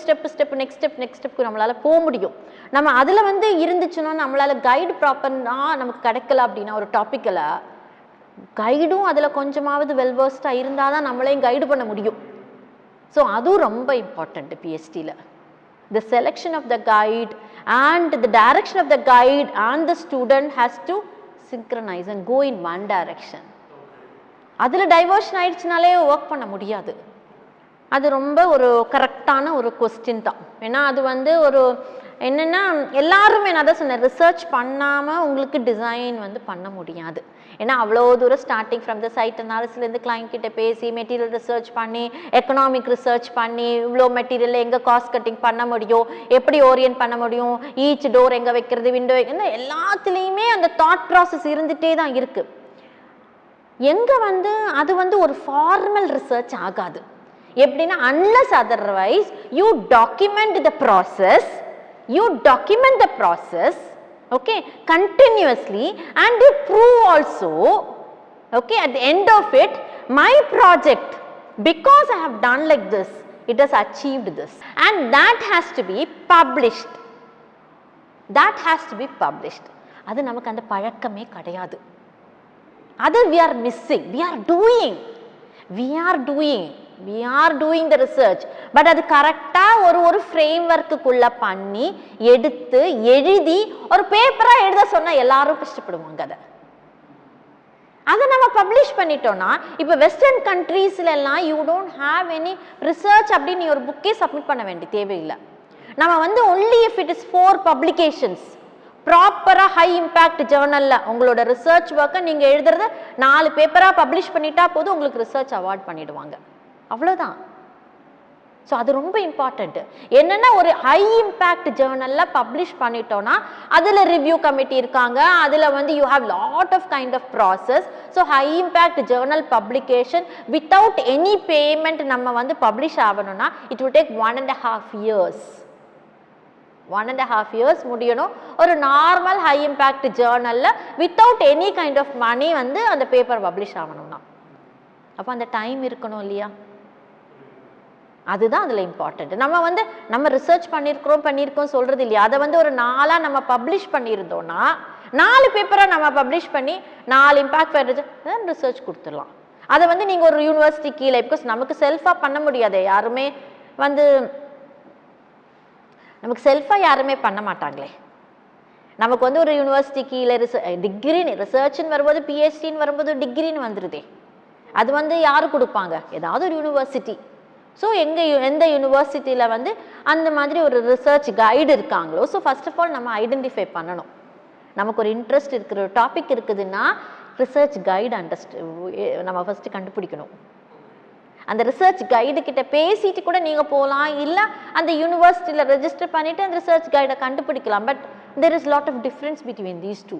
S1: நெக்ஸ்ட் ஸ்டெப்புக்கு நம்மளால் போக முடியும். நம்ம அதில் வந்து இருந்துச்சுன்னா நம்மளால் கைடு ப்ராப்பராக நமக்கு கிடைக்கல அப்படின்னா ஒரு டாப்பிக்கில் கைடும் அதில் கொஞ்சமாவது வெல்வர்ஸ்டாக இருந்தால் தான் நம்மளையும் கைடு பண்ண முடியும். ஸோ அதுவும் ரொம்ப important பிஹெச்டியில். the selection of the guide and the direction of the guide and the student has to synchronize and go in one direction. அதில் டைவர்ஷன் ஆயிடுச்சுனாலே ஒர்க் பண்ண முடியாது. அது ரொம்ப ஒரு கரெக்டான ஒரு கொஸ்டின் தான். ஏன்னா அது வந்து ஒரு என்னென்னா எல்லாருமே நான் தான் சொன்னேன், ரிசர்ச் பண்ணாமல் உங்களுக்கு டிசைன் வந்து பண்ண முடியாது. ஏன்னா அவ்வளோ தூரம் ஸ்டார்டிங் ஃப்ரம் த சைட் அனாலிசிஸ்லேருந்து கிளைண்ட் கிட்ட பேசி மெட்டீரியல் ரிசர்ச் பண்ணி எக்கனாமிக் ரிசர்ச் பண்ணி இவ்வளோ மெட்டீரியல் எங்கே காஸ்ட் கட்டிங் பண்ண முடியும், எப்படி ஓரியன்ட் பண்ண முடியும், ஈச் டோர் எங்கே வைக்கிறது, விண்டோ வைக்கிறது, எல்லாத்துலேயுமே அந்த தாட் ப்ராசஸ் இருந்துகிட்டே தான் இருக்குது. எங்கே வந்து அது வந்து ஒரு ஃபார்மல் ரிசர்ச் ஆகாது. எப்படின்னா unless otherwise you document the process, okay, continuously, and you prove also, okay, at the end of it, my project, because I have done like this, it has achieved this, and that has to be published. அது நமக்கு அந்த பழக்கமே கிடையாது. அது we are missing. We are doing the research, but அது கரெக்டாக ஒரு ஃப்ரேம்வொர்க்குள்ள பண்ணி எடுத்து எழுதி ஒரு பேப்பராக எழுத சொன்னால் எல்லாரும் கஷ்டப்படுவாங்க. அதை நம்ம பப்ளிஷ் பண்ணிட்டோம்னா, இப்போ வெஸ்டர்ன் கண்ட்ரீஸ்லாம் you don't have any research அப்படின்னு நீ ஒரு புக்கே சப்மிட் பண்ண வேண்டிய தேவையில்லை. நம்ம வந்து only if it is 4 publications ப்ராப்பராக ஹை இம்பேக்ட் ஜேர்னலில் உங்களோட ரிசர்ச் ஒர்க்கை நீங்கள் எழுதுறத 4 பேப்பராக பப்ளிஷ் பண்ணிட்டா போதும், உங்களுக்கு ரிசர்ச் அவார்ட் பண்ணிடுவாங்க. அவ்வளோதான். ஸோ அது ரொம்ப இம்பார்ட்டண்ட்டு. என்னென்னா ஒரு ஹை இம்பேக்ட் ஜேர்னலில் பப்ளிஷ் பண்ணிட்டோன்னா அதில் ரிவ்யூ கமிட்டி இருக்காங்க, அதில் வந்து you have lot of kind of process. So high impact journal publication without any payment நம்ம வந்து பப்ளிஷ் ஆகணும்னா it will take 1.5 years. 1.5 years முடியணும். ஒரு நார்மல் ஹை இம்பேக்ட் ஜேர்னலில் without any kind of money வந்து அந்த பேப்பர் பப்ளிஷ் ஆகணும்னா, அப்போ அந்த டைம் இருக்கணும் இல்லையா? அதுதான் அதில் இம்பார்ட்டண்ட். நம்ம ரிசர்ச் பண்ணியிருக்கோம் சொல்கிறது இல்லையா? அதை வந்து ஒரு 4 நம்ம பப்ளிஷ் பண்ணியிருந்தோம்னா 4 பேப்பராக நம்ம பப்ளிஷ் பண்ணி 4 இம்பாக்ட் ஃபேக்டர் ரிசர்ச் கொடுத்துடலாம். அதை வந்து நீங்கள் ஒரு யூனிவர்சிட்டி கீழே, பிகாஸ் நமக்கு செல்ஃபாக பண்ண முடியாது, யாருமே வந்து நமக்கு செல்ஃபாக யாருமே பண்ண மாட்டாங்களே. நமக்கு வந்து ஒரு யூனிவர்சிட்டி கீழே டிகிரின்னு ரிசர்ச்னு வரும்போது பிஹெச்டின்னு வரும்போது டிகிரின்னு வந்துடுதே, அது வந்து யாரு கொடுப்பாங்க? ஏதாவது ஒரு யூனிவர்சிட்டி. ஸோ எந்த யூனிவர்சிட்டியில் வந்து அந்த மாதிரி ஒரு ரிசர்ச் கைடு இருக்காங்களோ, ஸோ ஃபர்ஸ்ட் ஆஃப் ஆல் நம்ம ஐடென்டிஃபை பண்ணணும். நமக்கு ஒரு இன்ட்ரெஸ்ட் இருக்கிற ஒரு டாபிக் இருக்குதுன்னா ரிசர்ச் கைடு நம்ம ஃபஸ்ட்டு கண்டுபிடிக்கணும். அந்த ரிசர்ச் கைடு கிட்ட பேசிட்டு கூட நீங்கள் போகலாம், இல்லை அந்த யூனிவர்சிட்டியில் ரெஜிஸ்டர் பண்ணிவிட்டு அந்த ரிசர்ச் கைடை கண்டுபிடிக்கலாம். But there is lot of difference between these two.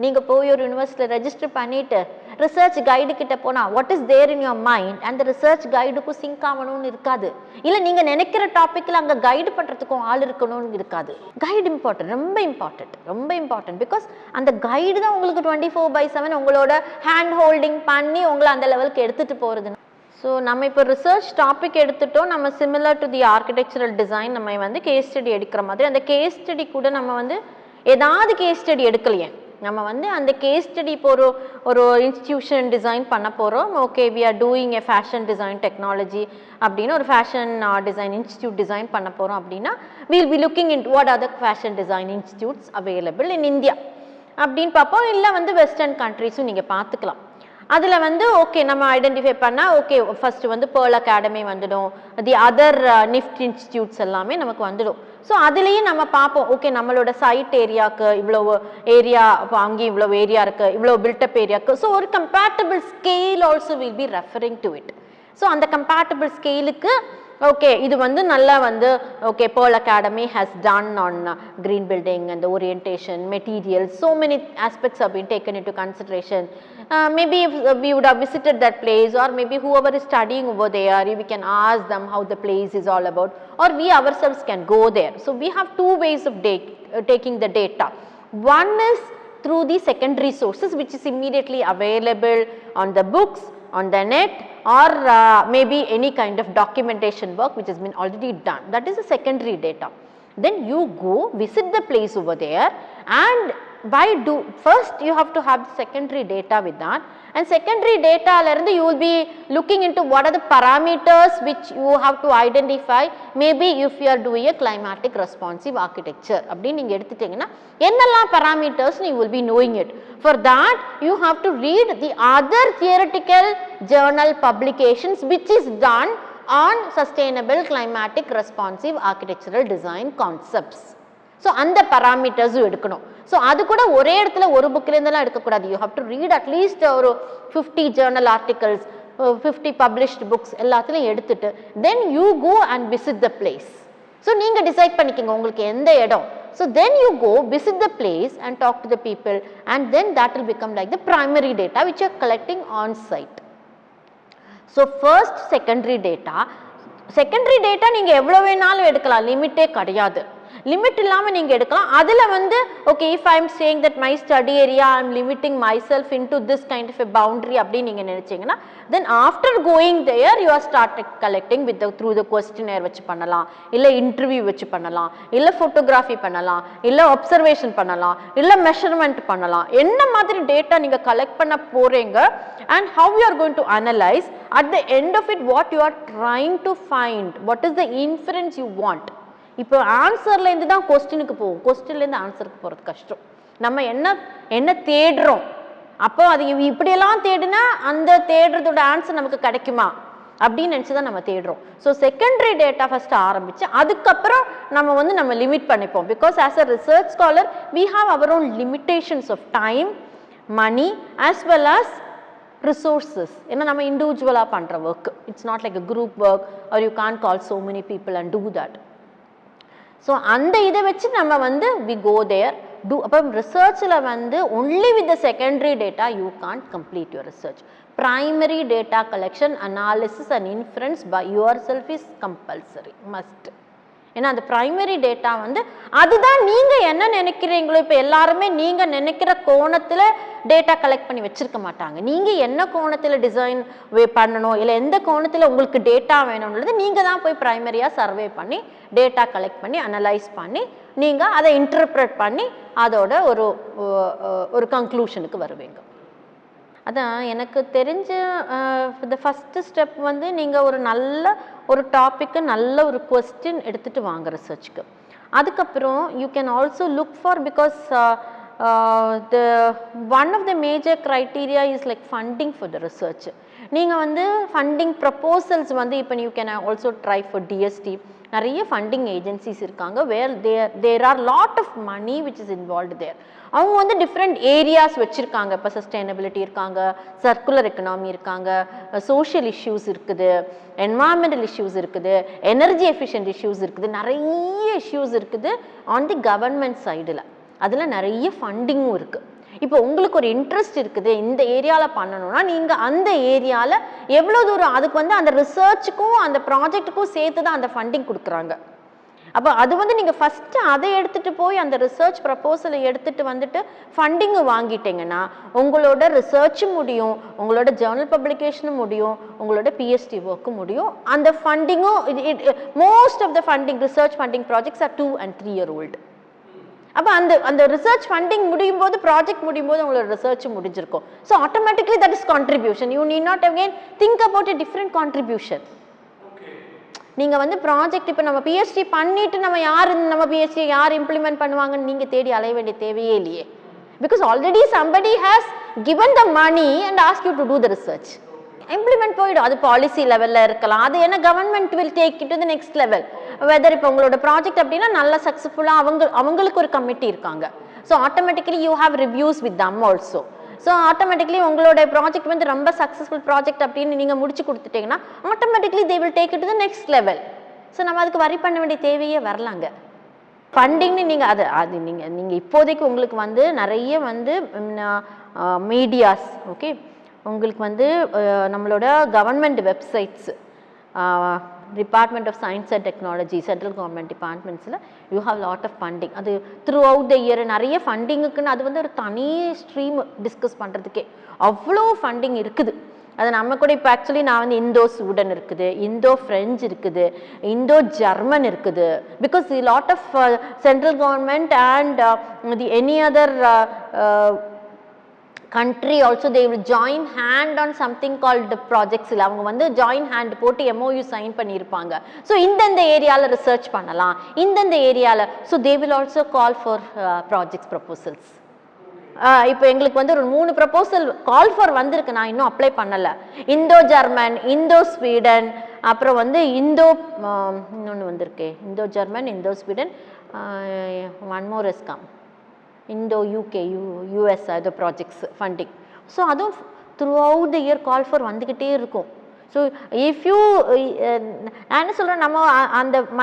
S1: நீங்கள் போய் ஒரு யூனிவர்சிட்டியில் ரெஜிஸ்டர் பண்ணிவிட்டு ரிசர்ச் கைடு கிட்ட போனால் what is there in your mind, அந்த ரிசர்ச் கைடுக்கும் சிங்க் ஆகணும்னு இருக்காது. இல்லை நீங்கள் நினைக்கிற டாப்பிக்கில் அங்கே கைடு பண்ணுறதுக்கும் ஆள் இருக்கணும்னு இருக்காது. கைடு இம்பார்ட்டன்ட், ரொம்ப இம்பார்ட்டன்ட். பிகாஸ் அந்த கைடு தான் உங்களுக்கு 24/7 உங்களோட ஹேண்ட் ஹோல்டிங் பண்ணி உங்களை அந்த லெவலுக்கு எடுத்துகிட்டு போகிறது. ஸோ நம்ம இப்போ ரிசர்ச் டாபிக் எடுத்துட்டோம், நம்ம similar to the architectural design நம்ம வந்து கேஸ் ஸ்டடி எடுக்கிற மாதிரி, அந்த கேஸ் ஸ்டடி கூட நம்ம வந்து ஏதாவது கேஸ் ஸ்டடி எடுக்கலையே, நம்ம வந்து அந்த கேஸ் ஸ்டடி இப்போ ஒரு இன்ஸ்டிடியூஷன் டிசைன் பண்ண போகிறோம். Okay, we are doing a fashion design technology அப்படின்னு ஒரு ஃபேஷன் டிசைன் இன்ஸ்டிடியூட் டிசைன் பண்ண போகிறோம் அப்படின்னா will be looking in what are the fashion design institutes available in India அப்படின்னு பார்ப்போம். இல்லை வந்து வெஸ்டர்ன் கண்ட்ரீஸும் நீங்கள் பார்த்துக்கலாம். அதில் வந்து ஓகே நம்ம ஐடென்டிஃபை பண்ணால் ஓகே ஃபஸ்ட்டு வந்து பேர்ல் அகாடமி வந்துடும், தி அதர் நிஃப்ட் இன்ஸ்டிடியூட்ஸ் எல்லாமே நமக்கு வந்துடும். ஸோ அதுலேயும் நம்ம பார்ப்போம், ஓகே நம்மளோட சைட் ஏரியாவுக்கு இவ்வளோ ஏரியா, இப்போ அங்கேயும் இவ்வளோ ஏரியா இருக்குது, இவ்வளோ பில்டப் ஏரியாவுக்கு. ஸோ ஒரு compatible scale also will be referring to it. So அந்த கம்பேட்டபிள் ஸ்கேலுக்கு ஓகே இது வந்து நல்லா வந்து okay pearl academy has done on green building and the orientation, materials, so many aspects have been taken into consideration. Maybe if we would have visited that place, or maybe whoever is studying over there, we can ask them how the place is all about, or we ourselves can go there. So we have 2 ways of taking the data. One is through the secondary sources which is immediately available on the books, on the net, or maybe any kind of documentation work which has been already done. That is the secondary data. Then you go visit the place over there and why do first you have to have secondary data with that, and secondary data lerundu you will be looking into what are the parameters which you have to identify. Maybe if you are doing a climatic responsive architecture appdi neenga eduthitengna ennalla parameters you will be knowing it. For that you have to read the other theoretical journal publications which is done on sustainable climatic responsive architectural design concepts. So அந்த parameters எடுக்கணும். So அது கூட ஒரே இடத்துல ஒரு புக்கிலேருந்துலாம் எடுக்கக்கூடாது. You have to read at least ஒரு 50 ஜேர்னல் ஆர்டிகல்ஸ், 50 பப்ளிஷ்டு புக்ஸ் எல்லாத்துலையும் எடுத்துட்டு then you go and visit the place. So நீங்கள் டிசைட் பண்ணிக்கோங்க உங்களுக்கு எந்த இடம். So then you go visit the place and talk to the people and then that will become like the primary data which are collecting on site. So first secondary data நீங்கள் எவ்வளோ வேணாலும் எடுக்கலாம், லிமிட்டே கிடையாது. Limit இல்லாமல் நீங்கள் எடுக்கலாம். அதில் வந்து okay if I am saying that my study area I am limiting myself into this kind of a boundary அப்படின்னு நீங்கள் நினச்சிங்கன்னா then after going there you are start collecting with through the questionnaire வச்சு பண்ணலாம், இல்லை interview வச்சு பண்ணலாம், இல்லை photography பண்ணலாம், இல்லை அப்சர்வேஷன் பண்ணலாம், இல்லை மெஷர்மெண்ட் பண்ணலாம். என்ன மாதிரி டேட்டா நீங்கள் கலெக்ட் பண்ண போகிறீங்க and how you are going to analyse at the end of it what you are trying to find, what is the inference you want. இப்போ ஆன்சர்லேருந்து தான் கொஸ்டினுக்கு போகும், கொஸ்டின்லேருந்து ஆன்சருக்கு போகிறது கஷ்டம். நம்ம என்ன தேடுறோம், அப்போ அது இப்படியெல்லாம் தேடினா அந்த தேடுறதோட ஆன்சர் நமக்கு கிடைக்குமா அப்படின்னு நினச்சி தான் நம்ம தேடுறோம். ஸோ செகண்டரி டேட்டா ஃபஸ்ட்டு ஆரம்பித்து அதுக்கப்புறம் நம்ம லிமிட் பண்ணிப்போம். Because as a research scholar we have our own limitations of time, money as well as resources. ஏன்னா நம்ம இண்டிவிஜுவலாக பண்ணுற work, it's not like a group work or you can call so many people and do that. ஸோ அந்த இதை வச்சு நம்ம வந்து வி கோ தேர் டூ. அப்போ ரிசர்ச்சில் வந்து only with the secondary data you can't complete your research. Primary data collection, analysis and inference by yourself is compulsory, must. ஏன்னா அந்த ப்ரைமரி டேட்டா வந்து அதுதான் நீங்கள் என்ன நினைக்கிறீங்களோ. இப்போ எல்லாருமே நீங்கள் நினைக்கிற கோணத்தில் டேட்டா கலெக்ட் பண்ணி வச்சுருக்க மாட்டாங்க. நீங்கள் என்ன கோணத்தில் டிசைன் பண்ணணும், இல்லை எந்த கோணத்தில் உங்களுக்கு டேட்டா வேணும்ன்றது நீங்கள் தான் போய் ப்ரைமரியாக சர்வே பண்ணி டேட்டா கலெக்ட் பண்ணி அனலைஸ் பண்ணி நீங்கள் அதை இன்டர்பிரட் பண்ணி அதோட ஒரு கன்க்ளூஷனுக்கு வருவீங்க. அதான் எனக்கு தெரிஞ்ச த ஃபஸ்ட்டு ஸ்டெப் வந்து நீங்கள் ஒரு டாப்பிக்கு நல்ல ஒரு கொஸ்டின் எடுத்துகிட்டு வாங்க ரிசர்ச்சுக்கு. அதுக்கப்புறம் you can also look for, because the one of the major criteria is like funding for the research. நீங்கள் வந்து ஃபண்டிங் ப்ரப்போசல்ஸ் வந்து இப்போ you can also try for DST. நிறைய ஃபண்டிங் ஏஜென்சிஸ் இருக்காங்க where there are lot of money which is involved there. அவங்க வந்து different areas வச்சுருக்காங்க. இப்போ சஸ்டைனபிலிட்டி இருக்காங்க, சர்க்குலர் எக்கனாமி இருக்காங்க, சோஷியல் இஷ்யூஸ் இருக்குது, என்வாயன்மெண்டல் இஷ்யூஸ் இருக்குது, எனர்ஜி எஃபிஷியன்ட் இஷ்யூஸ் இருக்குது, நிறைய இஷ்யூஸ் இருக்குது ஆன் தி கவர்மெண்ட் சைடில். அதில் நிறைய ஃபண்டிங்கும் இருக்குது. இப்போ உங்களுக்கு ஒரு இன்ட்ரெஸ்ட் இருக்குது இந்த ஏரியாவில் பண்ணணும்னா நீங்கள் அந்த ஏரியாவில் எவ்வளோ தூரம், அதுக்கு வந்து அந்த ரிசர்ச்சுக்கும் அந்த ப்ராஜெக்ட்டுக்கும் சேர்த்து தான் அந்த ஃபண்டிங் கொடுக்குறாங்க. அப்போ அது வந்து நீங்கள் ஃபஸ்ட்டு அதை எடுத்துகிட்டு போய் அந்த ரிசர்ச் ப்ரப்போசலை எடுத்துகிட்டு வந்துட்டு ஃபண்டிங்கு வாங்கிட்டீங்கன்னா உங்களோட ரிசர்ச்சும் முடியும், உங்களோட ஜேர்னல் பப்ளிகேஷனும் முடியும், உங்களோட பிஹெச்டி ஒர்க்கும் முடியும். அந்த ஃபண்டிங்கும் most of the funding research funding projects are 2 and 3 year old. அப்போ அந்த ரிசர்ச் ஃபண்டிங் முடியும் போது, ப்ராஜெக்ட் முடியும் போது உங்களோட ரிசர்ச்சும் முடிஞ்சிருக்கும். So automatically that is contribution. You need not again think about a different contribution. நீங்கள் வந்து ப்ராஜெக்ட் இப்போ நம்ம பிஹெச்டி பண்ணிவிட்டு நம்ம பிஹெச்டி யார் இம்ப்ளிமெண்ட் பண்ணுவாங்கன்னு நீங்கள் தேடி அலைய வேண்டிய தேவையே இல்லையே. Because already somebody has given the money and ask you to do the research. Implement போயிடும். அது பாலிசி லெவலில் இருக்கலாம், அது என்ன government will take it to the next level. Whether இப்போ உங்களோட ப்ராஜெக்ட் அப்படின்னா நல்லா சக்ஸஸ்ஃபுல்லாக அவங்களுக்கு ஒரு கமிட்டி இருக்காங்க. So automatically you have reviews with them also. So automatically உங்களோட ப்ராஜெக்ட் வந்து ரொம்ப சக்ஸஸ்ஃபுல் ப்ராஜெக்ட் அப்படின்னு நீங்கள் முடிச்சு கொடுத்துட்டீங்கன்னா automatically they will take it to the next level. So நம்ம அதுக்கு வரி பண்ண வேண்டிய தேவையே வரலாங்க. ஃபண்டிங்னு நீங்கள் அது நீங்கள் இப்போதைக்கு உங்களுக்கு வந்து நிறைய வந்து மீடியாஸ், ஓகே, உங்களுக்கு வந்து நம்மளோட government websites, department of science and technology, central government டிபார்ட்மெண்ட்ஸில் you have lot of funding. அது த்ரூ அவுட் த இயர் நிறைய ஃபண்டிங்குக்குன்னு அது வந்து ஒரு தனி ஸ்ட்ரீம் டிஸ்கஸ் பண்ணுறதுக்கே அவ்வளோ ஃபண்டிங் இருக்குது. அது நம்ம கூட இப்போ ஆக்சுவலி நான் வந்து இந்தோ ஸ்வீடன் இருக்குது, இந்தோ ஃப்ரெஞ்ச் இருக்குது, இந்தோ ஜெர்மன் இருக்குது. Because lot of central government and the any other country also they will join hand on something called the projects. அவங்க வந்து join hand போட்டு MOU sign பண்ணியிருப்பாங்க. ஸோ இந்த ஏரியாவில் ரிசர்ச் பண்ணலாம், இந்த ஏரியாவில். So they will also call for projects proposals. இப்போ எங்களுக்கு வந்து ஒரு 3 ப்ரப்போசல் கால் ஃபார் வந்திருக்கு, நான் இன்னும் அப்ளை பண்ணலை. இந்தோ ஜெர்மன், இந்தோ ஸ்வீடன், அப்புறம் வந்து இன்னொன்று வந்திருக்கு, Indo German, Indo Sweden, one more is come, Indo UK, US அது ப்ராஜெக்ட்ஸ் ஃபண்டிங். ஸோ அதுவும் through out the year call for வந்துக்கிட்டே இருக்கும். ஸோ இஃப் யூ நான் என்ன சொல்கிறேன், நம்ம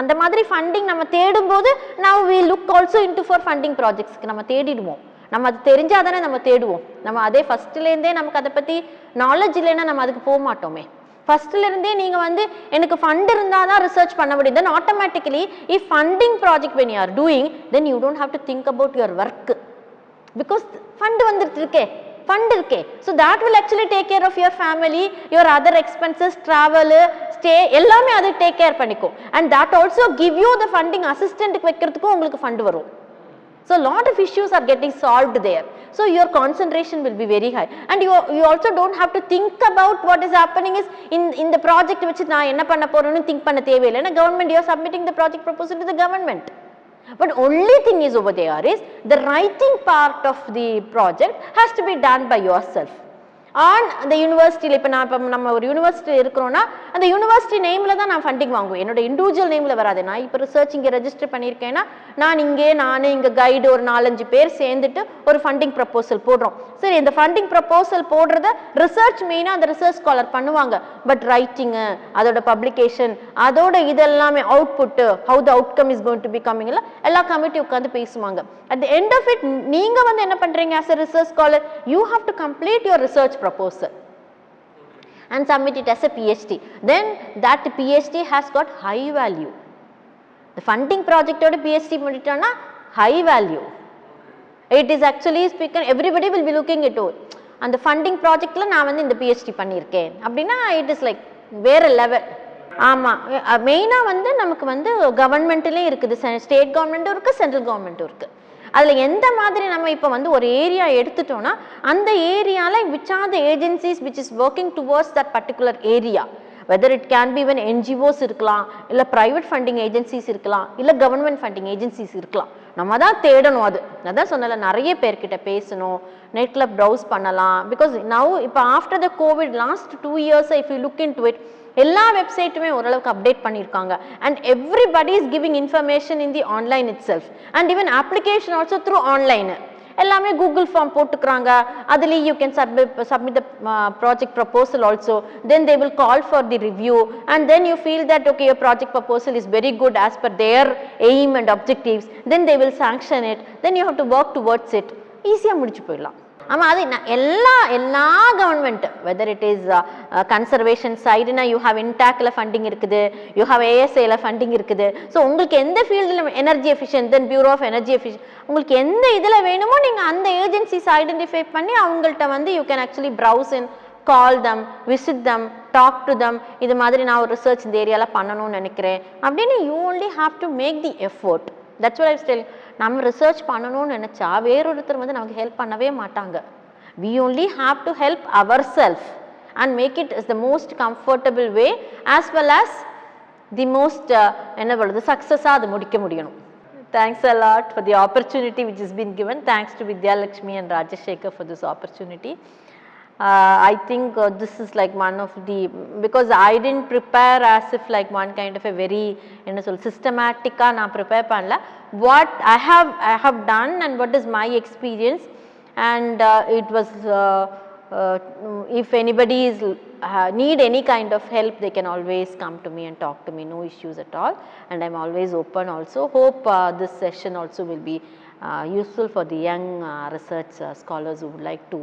S1: அந்த மாதிரி ஃபண்டிங் நம்ம தேடும்போது now we look also into for funding ப்ராஜெக்ட்ஸ்க்கு நம்ம தேடிடுவோம். நம்ம அது தெரிஞ்சால் தானே நம்ம தேடுவோம். நம்ம அதே ஃபஸ்ட்லேருந்தே நமக்கு அதை பற்றி நாலேஜ் இல்லைன்னா நம்ம அதுக்கு போக மாட்டோமே. ஃபஸ்ட்லேருந்தே நீங்கள் வந்து எனக்கு ஃபண்ட் இருந்தால் தான் ரிசர்ச் பண்ண முடியும். Then automatically if funding project when you are doing then you don't have to think about your work because fund வந்துட்டு இருக்கே, ஃபண்ட் இருக்கே. So that will actually take care of your family, your other expenses, travel, stay எல்லாமே அது take care பண்ணிக்கும். And that also give you the funding அசிஸ்டண்ட்டுக்கு வைக்கிறதுக்கும் உங்களுக்கு fund வரும். So lot of issues are getting solved there. So your concentration will be very high and you also don't have to think about what is happening is in the project which na enna panna poronu think panna thevilla na government, you are submitting the project proposal to the government. But only thing is over there is the writing part of the project has to be done by yourself. On அந்த யூனிவர்சிட்டியில் இப்போ நம்ம ஒரு university இருக்கிறோன்னா அந்த university நேமில் தான் நான் funding வாங்குவேன், என்னோட இண்டிவிஜுவல் நேமில் வராது. நான் இப்போ ரிசர்ச் இங்கே ரெஜிஸ்டர் பண்ணியிருக்கேன்னா நான் இங்கே கைடு ஒரு 4-5 பேர் சேர்ந்துட்டு ஒரு ஃபண்டிங் ப்ரப்போசல் போடுறோம். சரி, இந்த ஃபண்டிங் ப்ரப்போசல் போடுறத ரிசர்ச் மெயினாக அந்த ரிசர்ச் ஸ்காலர் பண்ணுவாங்க. பட் ரைட்டிங்கு, அதோட பப்ளிகேஷன், அதோட இதெல்லாமே output, how the outcome is going to be coming எல்லாம் எல்லா கமிட்டி உட்காந்து பேசுவாங்க. At the end of it நீங்கள் வந்து என்ன பண்ணுறீங்க as a research scholar, you have to complete your research proposal and submit it as a PhD. Then that PhD has got high value. The funding project oda PhD பண்ணிட்டோம்னா high value. It is actually speaking, everybody will be looking at it. அந்த funding projectல நான் வந்து இந்த PhD பண்ணியிருக்கேன் அப்படின்னா it is like வேற level. ஆமாம், மெயினாக வந்து நமக்கு வந்து கவர்மெண்ட்லேயும் இருக்குது, ஸ்டேட் கவர்மெண்ட்டும் இருக்குது, சென்ட்ரல் கவர்மெண்ட்டும் இருக்குது. அதில் எந்த மாதிரி நம்ம இப்போ வந்து ஒரு ஏரியா எடுத்துட்டோம்னா அந்த ஏரியாவில் which are the agencies which is working towards that particular area, whether it can be even NGOs இருக்கலாம், இல்லை ப்ரைவேட் ஃபண்டிங் ஏஜென்சிஸ் இருக்கலாம், இல்லை கவர்மெண்ட் ஃபண்டிங் ஏஜென்சிஸ் இருக்கலாம். நம்ம தான் தேடணும். அதான் சொன்னல, நிறைய பேர்கிட்ட பேசணும், நெட்டில் ப்ரௌஸ் பண்ணலாம். பிகாஸ் நவ் இப்போ after the Covid last 2 years if you look into it, எல்லா வெப்சைட்டுமே ஓரளவுக்கு அப்டேட் பண்ணியிருக்காங்க. And everybody is giving information in the online it self and even application also through online. எல்லாமே கூகுள் ஃபார்ம் போட்டுக்கிறாங்க, அதுலேயே you can submit the project proposal also. Then they will call for the review and then you feel that okay, your project proposal is very good as per their aim and objectives. Then they will sanction it. Then you have to work towards it. ஈஸியாக முடிச்சு போயிடலாம். ஆமாம், அது எல்லா government whether it is conservation சைடுனா you have இன்டாக்ல funding இருக்குது, you have ஏஎஸ்ஐல ஃபண்டிங் இருக்குது. ஸோ உங்களுக்கு எந்த ஃபீல்டில் energy efficient, then bureau of energy efficient, உங்களுக்கு எந்த இதில் வேணுமோ நீங்கள் அந்த ஏஜென்சிஸ் ஐடென்டிஃபை பண்ணி அவங்கள்ட்ட வந்து you can actually browse in, call them, visit them, talk to them. இது மாதிரி நான் ஒரு ரிசர்ச் இந்த ஏரியாவில் பண்ணணும்னு நினைக்கிறேன் அப்படின்னு you only have to make the effort. That's what I was telling. நம்ம ரிசர்ச் பண்ணணும்னு நினச்சா வேறொருத்தர் வந்து நமக்கு ஹெல்ப் பண்ணவே மாட்டாங்க. We only have to help ourselves and make it as the most comfortable way as well as the most என்ன சொல்றது சக்ஸஸாக அது முடிக்க முடியணும். Thanks a lot for the opportunity which has been given. Thanks to Jothilakshmy and Rajasekhar for this opportunity. I think this is like one of the, because I didn't prepare as if like one kind of a very என்ன சொல் systematic-ஆ நான் prepare பண்ணல. What I have done and what is my experience, and it was if anybody is need any kind of help, they can always come to me and talk to me, no issues at all, and I'm always open also. Hope this session also will be useful for the young research scholars who would like to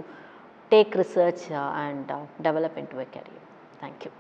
S1: take research and develop into a career. Thank you.